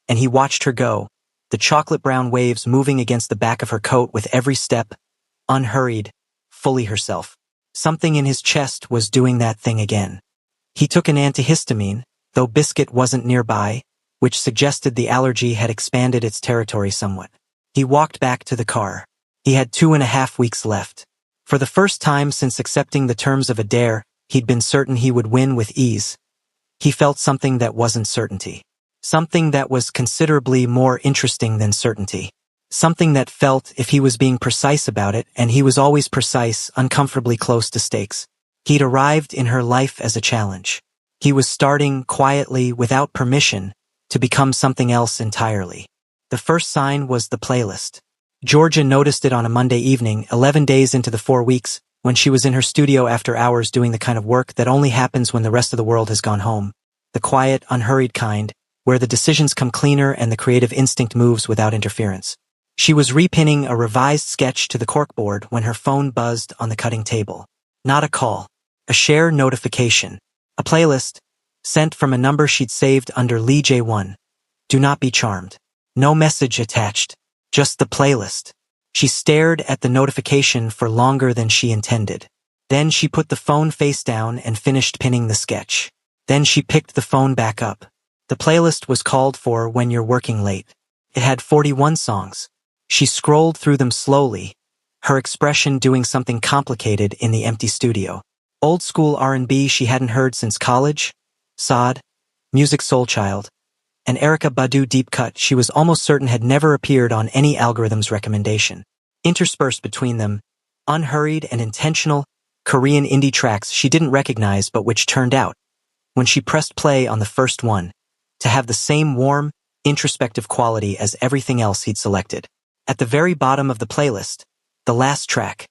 [SPEAKER 1] and he watched her go, the chocolate-brown waves moving against the back of her coat with every step, unhurried, fully herself. Something in his chest was doing that thing again. He took an antihistamine, though Biscuit wasn't nearby, which suggested the allergy had expanded its territory somewhat. He walked back to the car. He had 2.5 weeks left. For the first time since accepting the terms of a dare, he'd been certain he would win with ease. He felt something that wasn't certainty. Something that was considerably more interesting than certainty. Something that felt if he was being precise about it, and he was always precise, uncomfortably close to stakes. He'd arrived in her life as a challenge. He was starting, quietly, without permission, to become something else entirely. The first sign was the playlist. Georgia noticed it on a Monday evening, 11 days into the 4 weeks, when she was in her studio after hours doing the kind of work that only happens when the rest of the world has gone home. The quiet, unhurried kind, where the decisions come cleaner and the creative instinct moves without interference. She was repinning a revised sketch to the corkboard when her phone buzzed on the cutting table. Not a call. A share notification. A playlist, sent from a number she'd saved under Lee Jae-won. Do not be charmed. No message attached. Just the playlist. She stared at the notification for longer than she intended. Then she put the phone face down and finished pinning the sketch. Then she picked the phone back up. The playlist was called for When You're Working Late. It had 41 songs. She scrolled through them slowly, her expression doing something complicated in the empty studio. Old school R&B she hadn't heard since college, Sod, Music Soul Child, and Erykah Badu deep cut she was almost certain had never appeared on any algorithm's recommendation. Interspersed between them, unhurried and intentional, Korean indie tracks she didn't recognize but which turned out, when she pressed play on the first one, to have the same warm, introspective quality as everything else he'd selected. At the very bottom of the playlist, the last track,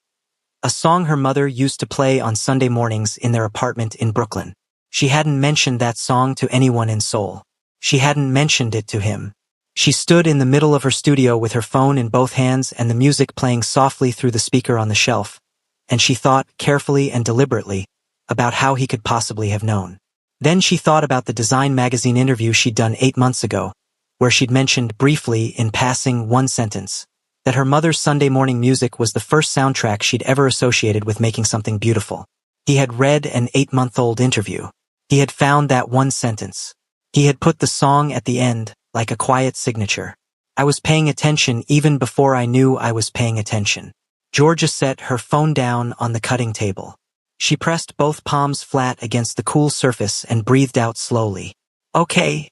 [SPEAKER 1] a song her mother used to play on Sunday mornings in their apartment in Brooklyn. She hadn't mentioned that song to anyone in Seoul. She hadn't mentioned it to him. She stood in the middle of her studio with her phone in both hands and the music playing softly through the speaker on the shelf, and she thought, carefully and deliberately, about how he could possibly have known. Then she thought about the Design magazine interview she'd done 8 months ago, where she'd mentioned briefly, in passing, one sentence, that her mother's Sunday morning music was the first soundtrack she'd ever associated with making something beautiful. He had read an 8-month-old interview. He had found that one sentence. He had put the song at the end, like a quiet signature. I was paying attention even before I knew I was paying attention. Georgia set her phone down on the cutting table. She pressed both palms flat against the cool surface and breathed out slowly. "Okay,"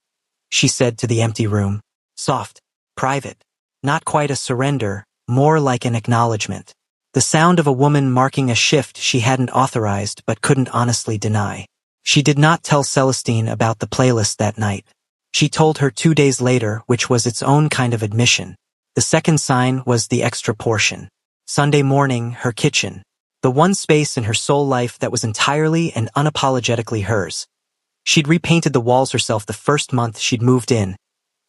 [SPEAKER 1] she said to the empty room. Soft, private, not quite a surrender, more like an acknowledgement. The sound of a woman marking a shift she hadn't authorized but couldn't honestly deny. She did not tell Celestine about the playlist that night. She told her 2 days later, which was its own kind of admission. The second sign was the extra portion. Sunday morning, her kitchen. The one space in her soul life that was entirely and unapologetically hers. She'd repainted the walls herself the first month she'd moved in.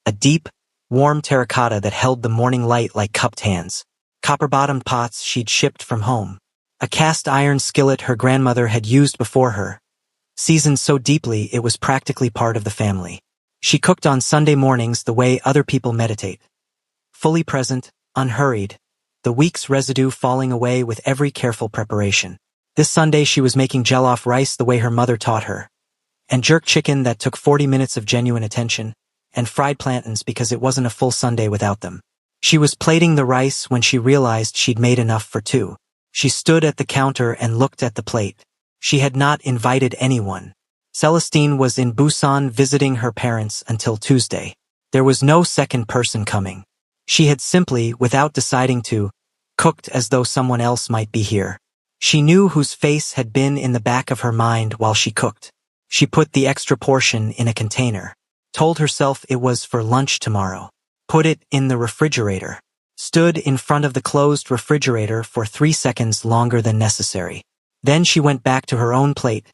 [SPEAKER 1] A deep, warm terracotta that held the morning light like cupped hands. Copper-bottomed pots she'd shipped from home. A cast-iron skillet her grandmother had used before her, seasoned so deeply it was practically part of the family. She cooked on Sunday mornings the way other people meditate. Fully present, unhurried, the week's residue falling away with every careful preparation. This Sunday she was making jollof rice the way her mother taught her, and jerk chicken that took 40 minutes of genuine attention, and fried plantains because it wasn't a full Sunday without them. She was plating the rice when she realized she'd made enough for 2. She stood at the counter and looked at the plate. She had not invited anyone. Celestine was in Busan visiting her parents until Tuesday. There was no second person coming. She had simply, without deciding to, cooked as though someone else might be here. She knew whose face had been in the back of her mind while she cooked. She put the extra portion in a container. Told herself it was for lunch tomorrow. Put it in the refrigerator. Stood in front of the closed refrigerator for 3 seconds longer than necessary. Then she went back to her own plate,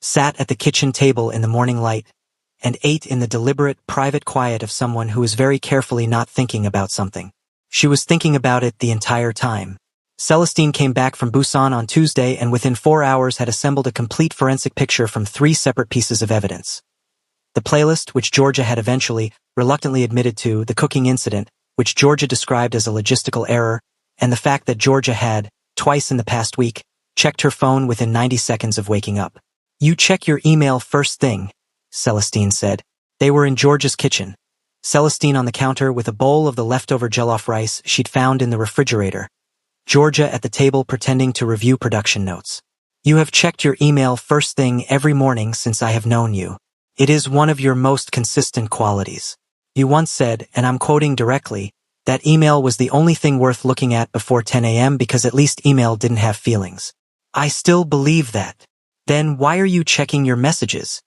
[SPEAKER 1] sat at the kitchen table in the morning light, and ate in the deliberate, private quiet of someone who is very carefully not thinking about something. She was thinking about it the entire time. Celestine came back from Busan on Tuesday and within 4 hours had assembled a complete forensic picture from 3 separate pieces of evidence. The playlist, which Georgia had eventually, reluctantly admitted to, the cooking incident, which Georgia described as a logistical error, and the fact that Georgia had, twice in the past week, checked her phone within 90 seconds of waking up. "You check your email first thing," Celestine said. They were in Georgia's kitchen. Celestine on the counter with a bowl of the leftover jollof rice she'd found in the refrigerator. Georgia at the table pretending to review production notes. "You have checked your email first thing every morning since I have known you. It is one of your most consistent qualities. You once said, and I'm quoting directly, that email was the only thing worth looking at before 10 a.m. because at least email didn't have feelings. I still believe that. Then why are you checking your messages?"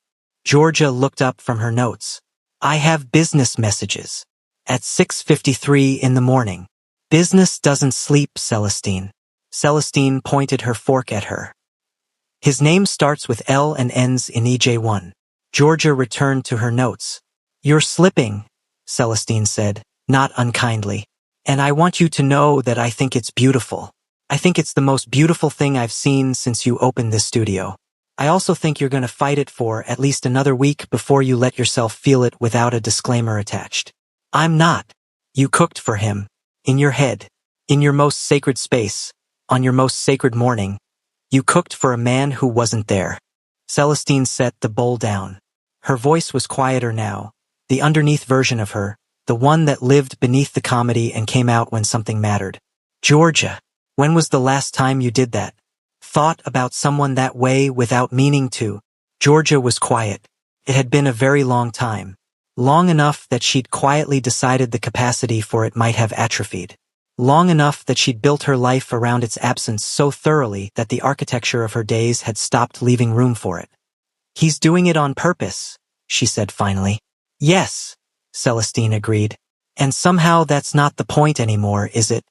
[SPEAKER 1] Georgia looked up from her notes. "I have business messages. At 6:53 in the morning. Business doesn't sleep, Celestine." Celestine pointed her fork at her. "His name starts with L and ends in EJ1. Georgia returned to her notes. "You're slipping," Celestine said, not unkindly. "And I want you to know that I think it's beautiful. I think it's the most beautiful thing I've seen since you opened this studio. I also think you're going to fight it for at least another week before you let yourself feel it without a disclaimer attached. I'm not. You cooked for him. In your head. In your most sacred space. On your most sacred morning. You cooked for a man who wasn't there." Celestine set the bowl down. Her voice was quieter now, the underneath version of her, the one that lived beneath the comedy and came out when something mattered. "Georgia, When was the last time you did that? Thought about someone that way without meaning to? Georgia was quiet. It had been a very long time. Long enough that she'd quietly decided the capacity for it might have atrophied. Long enough that she'd built her life around its absence so thoroughly that the architecture of her days had stopped leaving room for it. He's doing it on purpose, she said finally. Yes, Celestine agreed. And somehow that's not the point anymore, is it?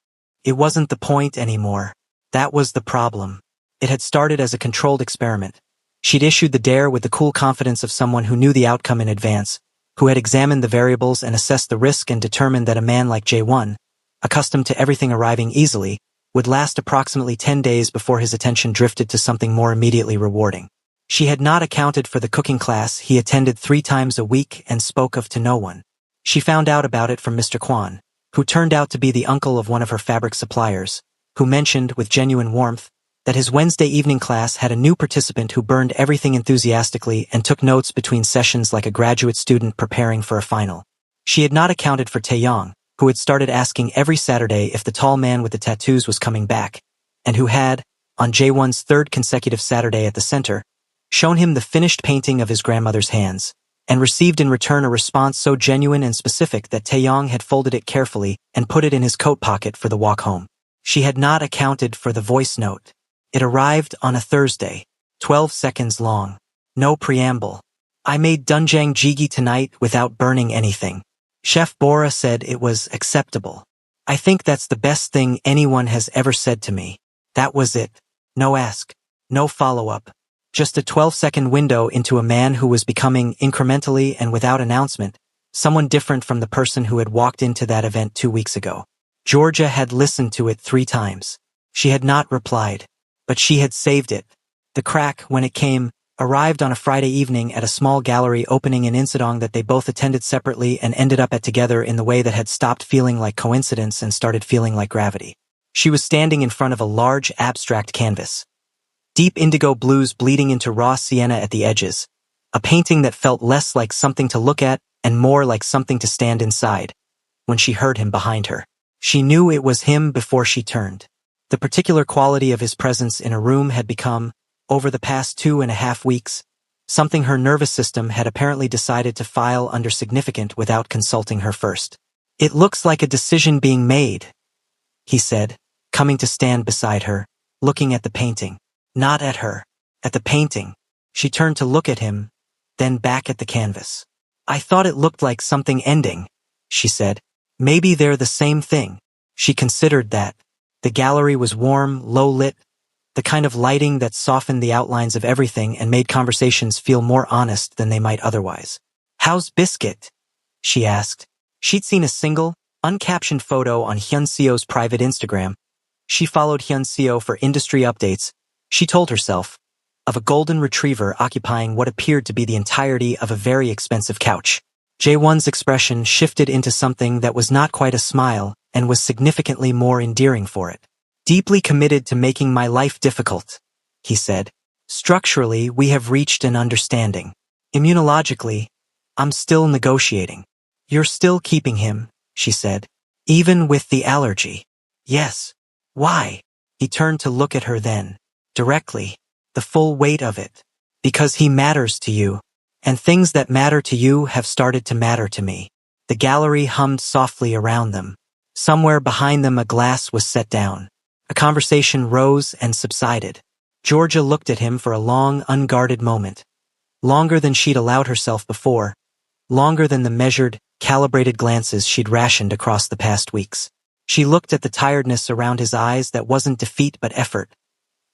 [SPEAKER 1] It wasn't the point anymore. That was the problem. It had started as a controlled experiment. She'd issued the dare with the cool confidence of someone who knew the outcome in advance, who had examined the variables and assessed the risk and determined that a man like J1, accustomed to everything arriving easily, would last approximately 10 days before his attention drifted to something more immediately rewarding. She had not accounted for the cooking class he attended 3 times a week and spoke of to no one. She found out about it from Mr. Kwan, who turned out to be the uncle of one of her fabric suppliers, who mentioned, with genuine warmth, that his Wednesday evening class had a new participant who burned everything enthusiastically and took notes between sessions like a graduate student preparing for a final. She had not accounted for Taeyong, who had started asking every Saturday if the tall man with the tattoos was coming back, and who had, on J1's 3rd consecutive Saturday at the center, shown him the finished painting of his grandmother's hands, and received in return a response so genuine and specific that Taeyong had folded it carefully and put it in his coat pocket for the walk home. She had not accounted for the voice note. It arrived on a Thursday, 12 seconds long. No preamble. I made doenjang jjigae tonight without burning anything. Chef Bora said it was acceptable. I think that's the best thing anyone has ever said to me. That was it. No ask. No follow-up. Just a 12-second window into a man who was becoming, incrementally and without announcement, someone different from the person who had walked into that event 2 weeks ago. Georgia had listened to it 3 times. She had not replied. But she had saved it. The crack, when it came, arrived on a Friday evening at a small gallery opening in Insadong that they both attended separately and ended up at together in the way that had stopped feeling like coincidence and started feeling like gravity. She was standing in front of a large, abstract canvas. Deep indigo blues bleeding into raw sienna at the edges. A painting that felt less like something to look at and more like something to stand inside. When she heard him behind her, she knew it was him before she turned. The particular quality of his presence in a room had become, over the past 2.5 weeks, something her nervous system had apparently decided to file under significant without consulting her first. It looks like a decision being made, he said, coming to stand beside her, looking at the painting. Not at her. At the painting. She turned to look at him, then back at the canvas. I thought it looked like something ending, she said. Maybe they're the same thing. She considered that. The gallery was warm, low-lit, the kind of lighting that softened the outlines of everything and made conversations feel more honest than they might otherwise. How's Biscuit? She asked. She'd seen a single, uncaptioned photo on Hyun-seo's private Instagram. She followed Hyun-seo for industry updates, she told herself, of a golden retriever occupying what appeared to be the entirety of a very expensive couch. Jae-won's expression shifted into something that was not quite a smile and was significantly more endearing for it. Deeply committed to making my life difficult, he said. Structurally, we have reached an understanding. Immunologically, I'm still negotiating. You're still keeping him, she said. Even with the allergy. Yes. Why? He turned to look at her then. Directly. The full weight of it. Because he matters to you. And things that matter to you have started to matter to me. The gallery hummed softly around them. Somewhere behind them a glass was set down. A conversation rose and subsided. Georgia looked at him for a long, unguarded moment. Longer than she'd allowed herself before. Longer than the measured, calibrated glances she'd rationed across the past weeks. She looked at the tiredness around his eyes that wasn't defeat but effort.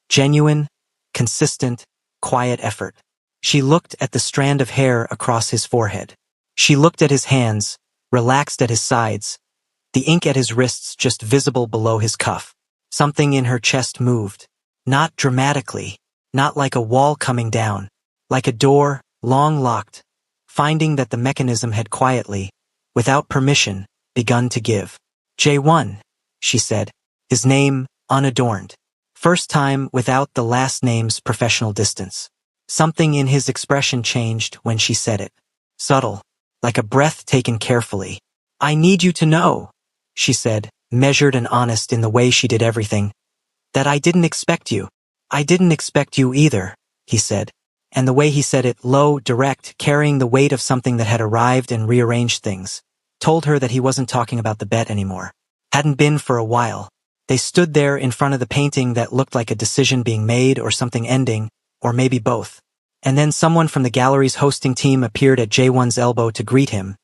[SPEAKER 1] Genuine, consistent, quiet effort. She looked at the strand of hair across his forehead. She looked at his hands, relaxed at his sides, the ink at his wrists just visible below his cuff. Something in her chest moved. Not dramatically, not like a wall coming down, like a door, long locked, finding that the mechanism had quietly, without permission, begun to give. J1, she said, his name unadorned. First time without the last name's professional distance. Something in his expression changed when she said it. Subtle, like a breath taken carefully. I need you to know, she said, measured and honest in the way she did everything, That I didn't expect you. I didn't expect you either, he said. And the way he said it, low, direct, carrying the weight of something that had arrived and rearranged things, told her that he wasn't talking about the bet anymore. Hadn't been for a while. They stood there in front of the painting that looked like a decision being made or something ending, or maybe both. And then someone from the gallery's hosting team appeared at J1's elbow to greet him,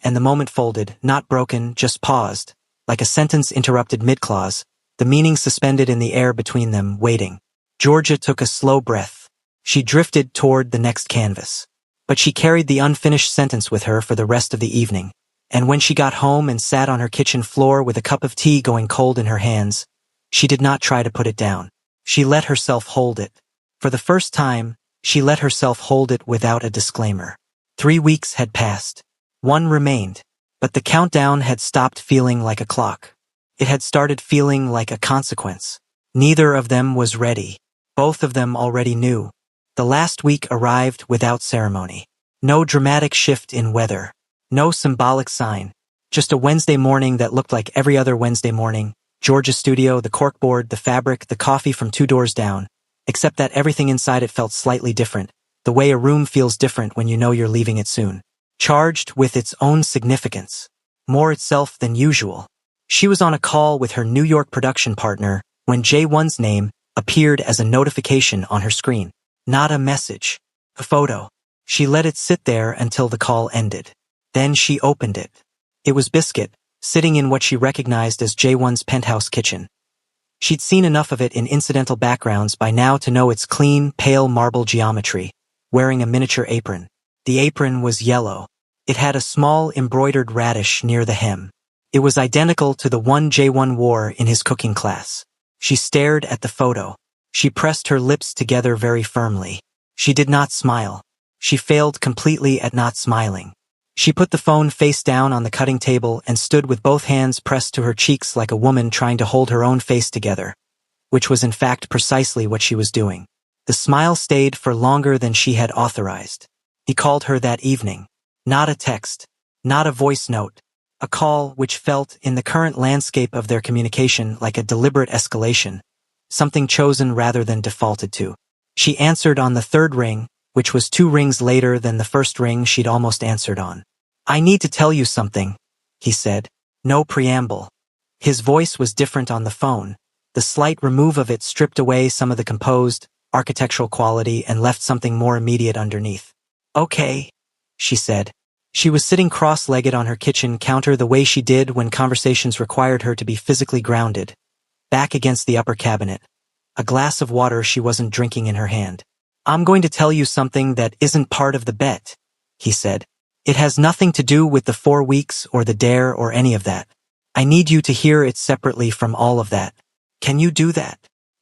[SPEAKER 1] and the moment folded, not broken, just paused, like a sentence interrupted mid-clause, the meaning suspended in the air between them, waiting. Georgia took a slow breath. She drifted toward the next canvas. But she carried the unfinished sentence with her for the rest of the evening, and when she got home and sat on her kitchen floor with a cup of tea going cold in her hands, she did not try to put it down. She let herself hold it. For the first time, she let herself hold it without a disclaimer. 3 weeks had passed. 1 remained, but the countdown had stopped feeling like a clock. It had started feeling like a consequence. Neither of them was ready. Both of them already knew. The last week arrived without ceremony. No dramatic shift in weather. No symbolic sign. Just a Wednesday morning that looked like every other Wednesday morning. Georgia's studio, the corkboard, the fabric, the coffee from 2 doors down. Except that everything inside it felt slightly different. The way a room feels different when you know you're leaving it soon. Charged with its own significance. More itself than usual. She was on a call with her New York production partner when J1's name appeared as a notification on her screen. Not a message. A photo. She let it sit there until the call ended. Then she opened it. It was Biscuit, sitting in what she recognized as J1's penthouse kitchen. She'd seen enough of it in incidental backgrounds by now to know its clean, pale marble geometry, wearing a miniature apron. The apron was yellow. It had a small embroidered radish near the hem. It was identical to the one J1 wore in his cooking class. She stared at the photo. She pressed her lips together very firmly. She did not smile. She failed completely at not smiling. She put the phone face down on the cutting table and stood with both hands pressed to her cheeks like a woman trying to hold her own face together, which was in fact precisely what she was doing. The smile stayed for longer than she had authorized. He called her that evening. Not a text. Not a voice note. A call which felt, in the current landscape of their communication, like a deliberate escalation. Something chosen rather than defaulted to. She answered on the 3rd ring, which was 2 rings later than the first ring she'd almost answered on. I need to tell you something, he said. No preamble. His voice was different on the phone. The slight remove of it stripped away some of the composed, architectural quality and left something more immediate underneath. Okay, she said. She was sitting cross-legged on her kitchen counter the way she did when conversations required her to be physically grounded, back against the upper cabinet. A glass of water she wasn't drinking in her hand. I'm going to tell you something that isn't part of the bet, he said. It has nothing to do with the 4 weeks or the dare or any of that. I need you to hear it separately from all of that. Can you do that?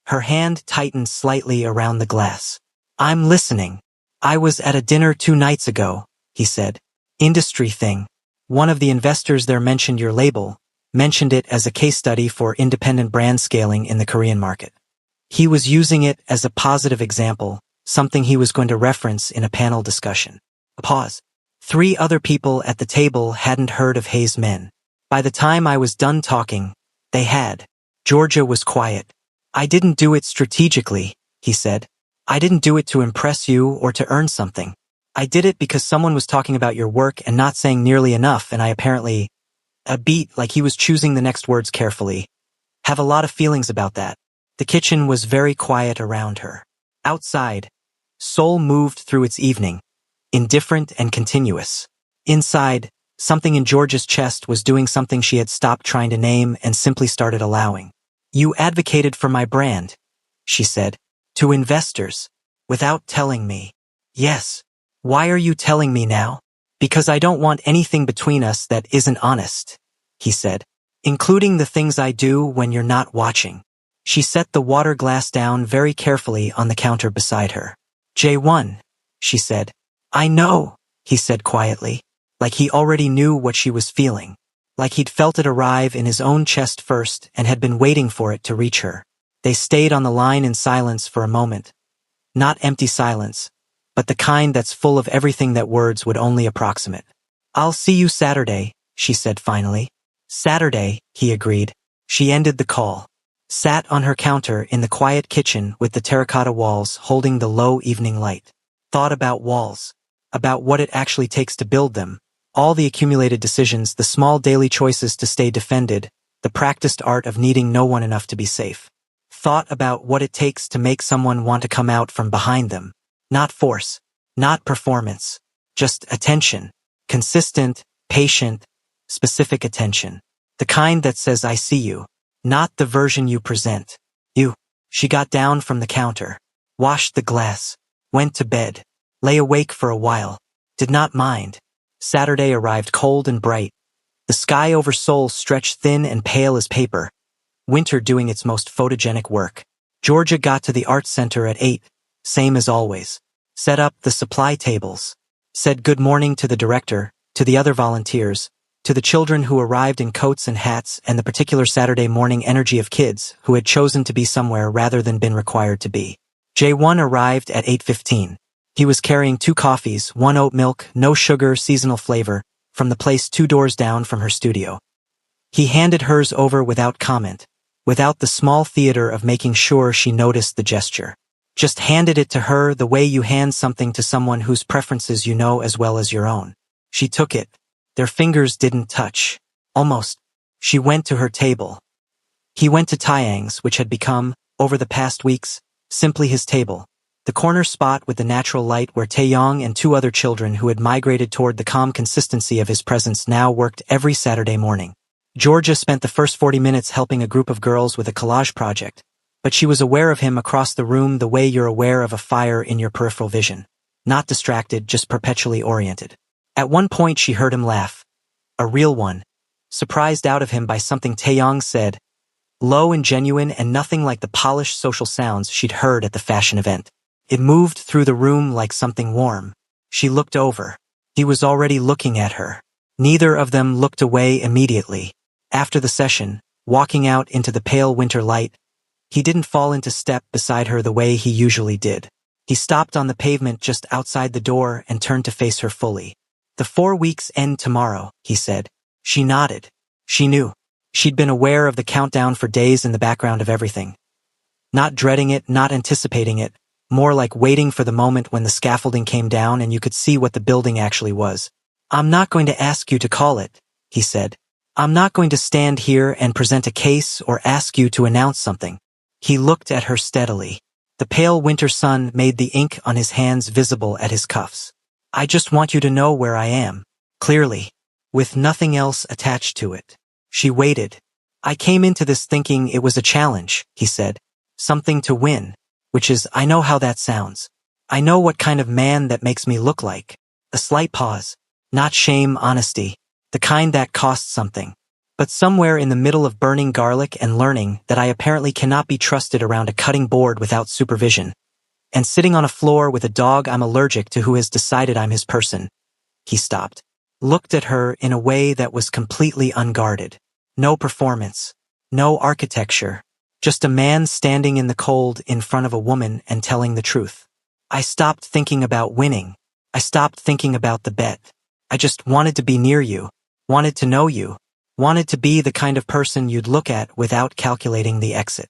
[SPEAKER 1] Her hand tightened slightly around the glass. I'm listening. I was at a dinner 2 nights ago, he said. Industry thing. One of the investors there mentioned your label, mentioned it as a case study for independent brand scaling in the Korean market. He was using it as a positive example, something he was going to reference in a panel discussion. A pause. 3 other people at the table hadn't heard of Hayes Men. By the time I was done talking, they had. Georgia was quiet. I didn't do it strategically, he said. I didn't do it to impress you or to earn something. I did it because someone was talking about your work and not saying nearly enough, and I apparently, a beat like he was choosing the next words carefully, have a lot of feelings about that. The kitchen was very quiet around her. Outside, Seoul moved through its evening, indifferent and continuous. Inside, something in Georgia's chest was doing something she had stopped trying to name and simply started allowing. You advocated for my brand, she said, to investors, without telling me. Yes. Why are you telling me now? Because I don't want anything between us that isn't honest, he said, including the things I do when you're not watching. She set the water glass down very carefully on the counter beside her. J1, she said. I know, he said quietly, like he already knew what she was feeling, like he'd felt it arrive in his own chest first and had been waiting for it to reach her. They stayed on the line in silence for a moment. Not empty silence, but the kind that's full of everything that words would only approximate. I'll see you Saturday, she said finally. Saturday, he agreed. She ended the call. sat on her counter in the quiet kitchen with the terracotta walls holding the low evening light. Thought about walls. About what it actually takes to build them. All the accumulated decisions, the small daily choices to stay defended, the practiced art of needing no one enough to be safe. Thought about what it takes to make someone want to come out from behind them. Not force. Not performance. Just attention. Consistent, patient, specific attention. The kind that says I see you. Not the version you present. You. She got down from the counter. Washed the glass. Went to bed. Lay awake for a while. Did not mind. Saturday arrived cold and bright. The sky over Seoul stretched thin and pale as paper. Winter doing its most photogenic work. Georgia got to the art center at 8, same as always. Set up the supply tables. Said good morning to the director, to the other volunteers, to the children who arrived in coats and hats and the particular Saturday morning energy of kids who had chosen to be somewhere rather than been required to be. J1 arrived at 8:15. He was carrying 2 coffees, 1 oat milk, no sugar, seasonal flavor, from the place 2 doors down from her studio. He handed hers over without comment, without the small theater of making sure she noticed the gesture. Just handed it to her the way you hand something to someone whose preferences you know as well as your own. She took it. Their fingers didn't touch. Almost. She went to her table. He went to Taeyang's, which had become, over the past weeks, simply his table. The corner spot with the natural light where Taeyang and 2 other children who had migrated toward the calm consistency of his presence now worked every Saturday morning. Georgia spent the first 40 minutes helping a group of girls with a collage project, but she was aware of him across the room the way you're aware of a fire in your peripheral vision. Not distracted, just perpetually oriented. At one point she heard him laugh. A real one. Surprised out of him by something Taeyang said. Low and genuine and nothing like the polished social sounds she'd heard at the fashion event. It moved through the room like something warm. She looked over. He was already looking at her. Neither of them looked away immediately. After the session, walking out into the pale winter light, he didn't fall into step beside her the way he usually did. He stopped on the pavement just outside the door and turned to face her fully. The 4 weeks end tomorrow, he said. She nodded. She knew. She'd been aware of the countdown for days in the background of everything. Not dreading it, not anticipating it, more like waiting for the moment when the scaffolding came down and you could see what the building actually was. I'm not going to ask you to call it, he said. I'm not going to stand here and present a case or ask you to announce something. He looked at her steadily. The pale winter sun made the ink on his hands visible at his cuffs. I just want you to know where I am, clearly, with nothing else attached to it. She waited. I came into this thinking it was a challenge, he said. Something to win. Which is, I know how that sounds. I know what kind of man that makes me look like. A slight pause. Not shame, honesty. The kind that costs something. But somewhere in the middle of burning garlic and learning that I apparently cannot be trusted around a cutting board without supervision. And sitting on a floor with a dog I'm allergic to who has decided I'm his person. He stopped. Looked at her in a way that was completely unguarded. No performance. No architecture. Just a man standing in the cold in front of a woman and telling the truth. I stopped thinking about winning. I stopped thinking about the bet. I just wanted to be near you. Wanted to know you. Wanted to be the kind of person you'd look at without calculating the exit.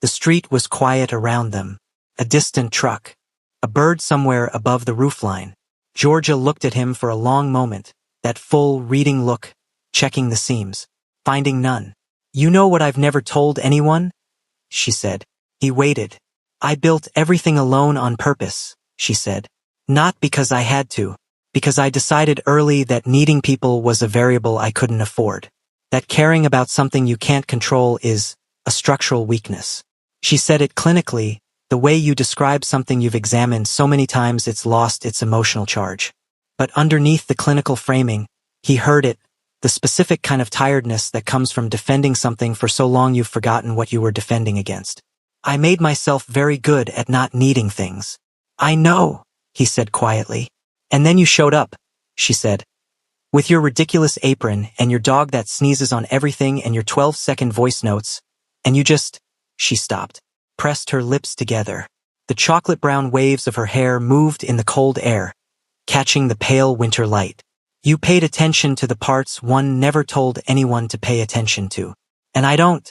[SPEAKER 1] The street was quiet around them. A distant truck. A bird somewhere above the roofline. Georgia looked at him for a long moment, that full reading look, checking the seams. Finding none. You know what I've never told anyone? She said. He waited. I built everything alone on purpose, she said. Not because I had to, because I decided early that needing people was a variable I couldn't afford. That caring about something you can't control is a structural weakness. She said it clinically, the way you describe something you've examined so many times it's lost its emotional charge. But underneath the clinical framing, he heard it, the specific kind of tiredness that comes from defending something for so long you've forgotten what you were defending against. I made myself very good at not needing things. I know, he said quietly. And then you showed up, she said. With your ridiculous apron and your dog that sneezes on everything and your 12-second voice notes, and you just, she stopped, pressed her lips together. The chocolate brown waves of her hair moved in the cold air, catching the pale winter light. You paid attention to the parts one never told anyone to pay attention to. And I don't.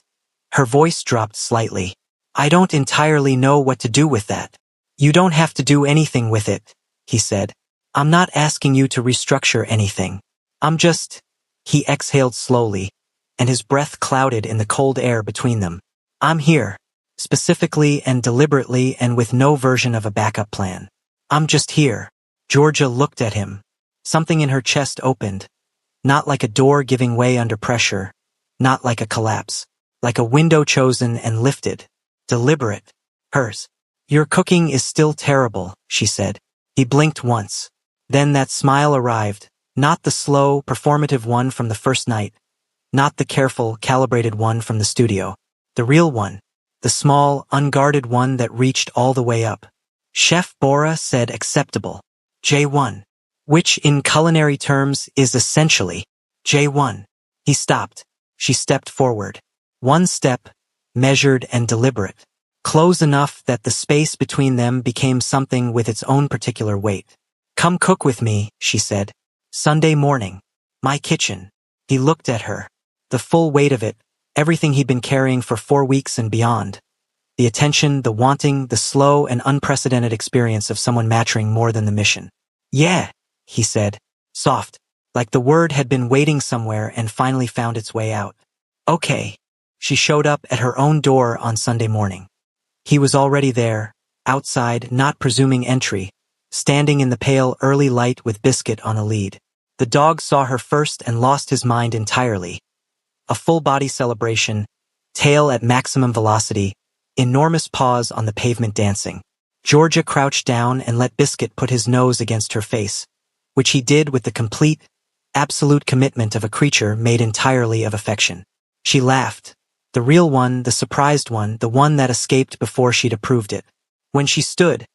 [SPEAKER 1] Her voice dropped slightly. I don't entirely know what to do with that. You don't have to do anything with it, he said. I'm not asking you to restructure anything. I'm just... He exhaled slowly, and his breath clouded in the cold air between them. I'm here, specifically and deliberately and with no version of a backup plan. I'm just here. Georgia looked at him. Something in her chest opened. Not like a door giving way under pressure. Not like a collapse. Like a window chosen and lifted. Deliberate. Hers. Your cooking is still terrible, she said. He blinked once. Then that smile arrived. Not the slow, performative one from the first night. Not the careful, calibrated one from the studio. The real one. The small, unguarded one that reached all the way up. Chef Bora said acceptable. J1. Which in culinary terms is essentially J1. He stopped. She stepped forward. One step, measured and deliberate. Close enough that the space between them became something with its own particular weight. Come cook with me, she said. Sunday morning. My kitchen. He looked at her. The full weight of it, everything he'd been carrying for 4 weeks and beyond. The attention, the wanting, the slow and unprecedented experience of someone mastering more than the mission. Yeah, he said, soft, like the word had been waiting somewhere and finally found its way out. Okay. She showed up at her own door on Sunday morning. He was already there, outside, not presuming entry, standing in the pale early light with Biscuit on a lead. The dog saw her first and lost his mind entirely. A full-body celebration, tail at maximum velocity, enormous paws on the pavement dancing. Georgia crouched down and let Biscuit put his nose against her face, which he did with the complete, absolute commitment of a creature made entirely of affection. She laughed. The real one, the surprised one, the one that escaped before she'd approved it. When she stood,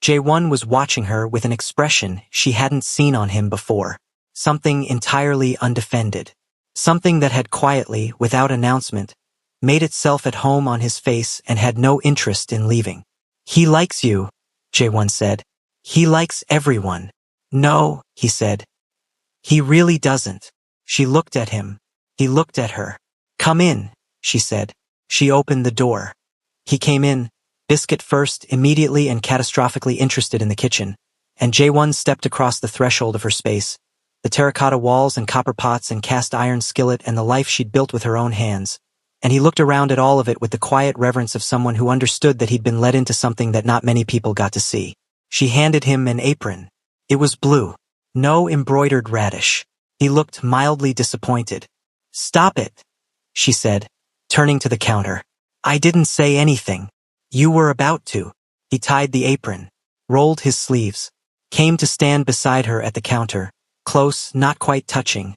[SPEAKER 1] J1 was watching her with an expression she hadn't seen on him before. Something entirely undefended. Something that had quietly, without announcement, made itself at home on his face and had no interest in leaving. He likes you, J1 said. He likes everyone. No, he said. He really doesn't. She looked at him. He looked at her. Come in, she said. She opened the door. He came in, Biscuit first, immediately and catastrophically interested in the kitchen, and J1 stepped across the threshold of her space, the terracotta walls and copper pots and cast iron skillet and the life she'd built with her own hands, and he looked around at all of it with the quiet reverence of someone who understood that he'd been led into something that not many people got to see. She handed him an apron. It was blue. No embroidered radish. He looked mildly disappointed. Stop it, she said, turning to the counter. I didn't say anything. You were about to. He tied the apron, rolled his sleeves, came to stand beside her at the counter, close, not quite touching,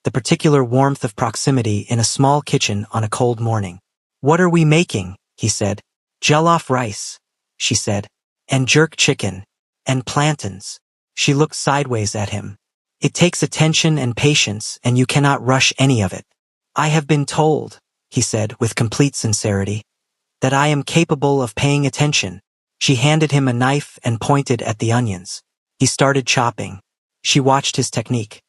[SPEAKER 1] the particular warmth of proximity in a small kitchen on a cold morning. What are we making? He said. Jollof rice, she said, and jerk chicken, and plantains. She looked sideways at him. It takes attention and patience, and you cannot rush any of it. I have been told, he said with complete sincerity, that I am capable of paying attention. She handed him a knife and pointed at the onions. He started chopping. She watched his technique.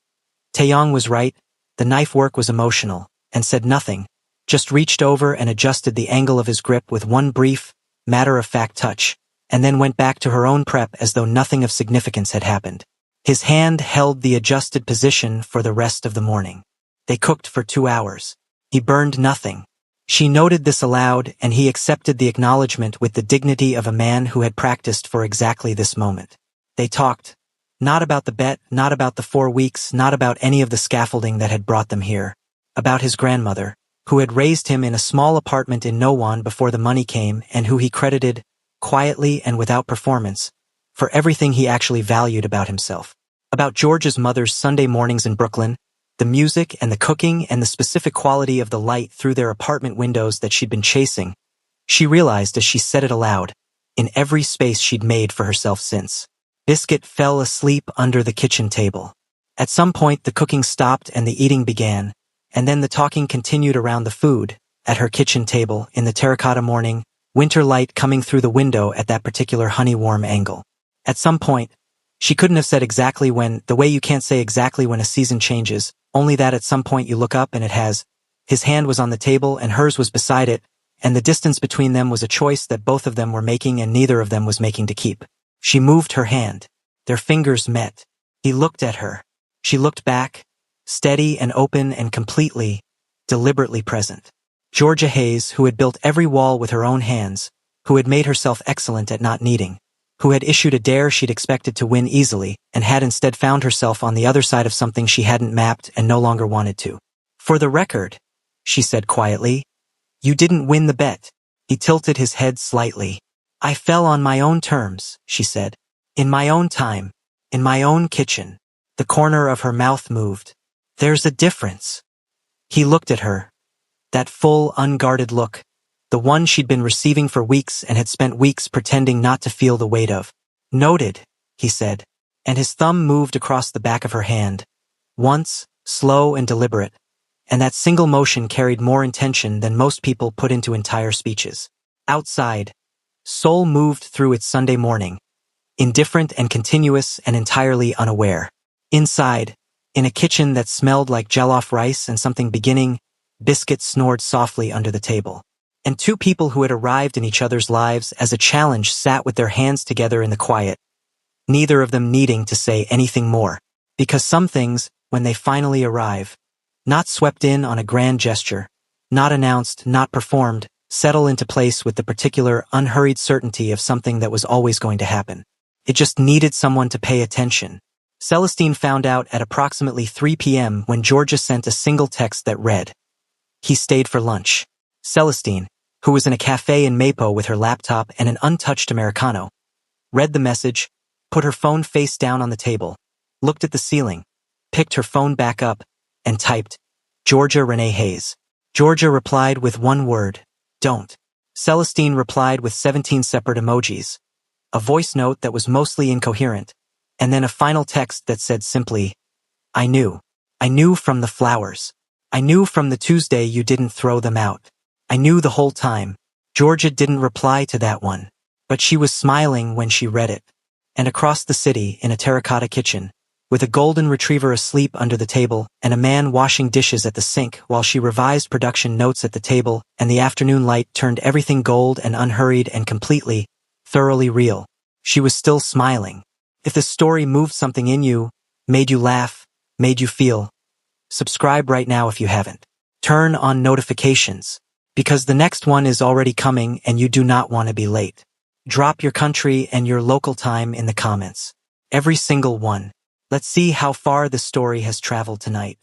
[SPEAKER 1] Taeyong was right, the knife work was emotional, and said nothing, just reached over and adjusted the angle of his grip with one brief, matter-of-fact touch, and then went back to her own prep as though nothing of significance had happened. His hand held the adjusted position for the rest of the morning. They cooked for 2 hours. He burned nothing. She noted this aloud, and he accepted the acknowledgement with the dignity of a man who had practiced for exactly this moment. They talked. Not about the bet, not about the 4 weeks, not about any of the scaffolding that had brought them here. About his grandmother, who had raised him in a small apartment in Nowon before the money came and who he credited, quietly and without performance, for everything he actually valued about himself. About George's mother's Sunday mornings in Brooklyn, the music and the cooking and the specific quality of the light through their apartment windows that she'd been chasing. She realized as she said it aloud, in every space she'd made for herself since. Biscuit fell asleep under the kitchen table. At some point the cooking stopped and the eating began, and then the talking continued around the food, at her kitchen table, in the terracotta morning, winter light coming through the window at that particular honey-warm angle. At some point, she couldn't have said exactly when, the way you can't say exactly when a season changes, only that at some point you look up and it has His hand was on the table and hers was beside it, and the distance between them was a choice that both of them were making and neither of them was making to keep. She moved her hand. Their fingers met. He looked at her. She looked back, steady and open and completely, deliberately present. Georgia Hayes, who had built every wall with her own hands, who had made herself excellent at not needing, who had issued a dare she'd expected to win easily, and had instead found herself on the other side of something she hadn't mapped and no longer wanted to. "For the record," she said quietly, "you didn't win the bet." He tilted his head slightly. "I fell on my own terms," she said. "In my own time. In my own kitchen." The corner of her mouth moved. "There's a difference." He looked at her. That full, unguarded look. The one she'd been receiving for weeks and had spent weeks pretending not to feel the weight of. "Noted," he said, and his thumb moved across the back of her hand. Once, slow and deliberate, and that single motion carried more intention than most people put into entire speeches. Outside, Seoul moved through its Sunday morning, indifferent and continuous and entirely unaware. Inside, in a kitchen that smelled like jollof rice and something beginning, biscuits snored softly under the table. And two people who had arrived in each other's lives as a challenge sat with their hands together in the quiet, neither of them needing to say anything more. Because some things, when they finally arrive, not swept in on a grand gesture, not announced, not performed, settle into place with the particular, unhurried certainty of something that was always going to happen. It just needed someone to pay attention. Celestine found out at approximately 3 p.m. when Georgia sent a single text that read, "He stayed for lunch." Celestine, who was in a cafe in Mapo with her laptop and an untouched Americano, read the message, put her phone face down on the table, looked at the ceiling, picked her phone back up, and typed, "Georgia Renee Hayes." Georgia replied with one word, "Don't." Celestine replied with 17 separate emojis, a voice note that was mostly incoherent, and then a final text that said simply, "I knew. I knew from the flowers. I knew from the Tuesday you didn't throw them out. I knew the whole time." Georgia didn't reply to that one, but she was smiling when she read it. And across the city, in a terracotta kitchen, with a golden retriever asleep under the table and a man washing dishes at the sink while she revised production notes at the table, and the afternoon light turned everything gold and unhurried and completely, thoroughly real, she was still smiling. If this story moved something in you, made you laugh, made you feel, subscribe right now if you haven't. Turn on notifications, because the next one is already coming and you do not want to be late. Drop your country and your local time in the comments. Every single one. Let's see how far the story has traveled tonight.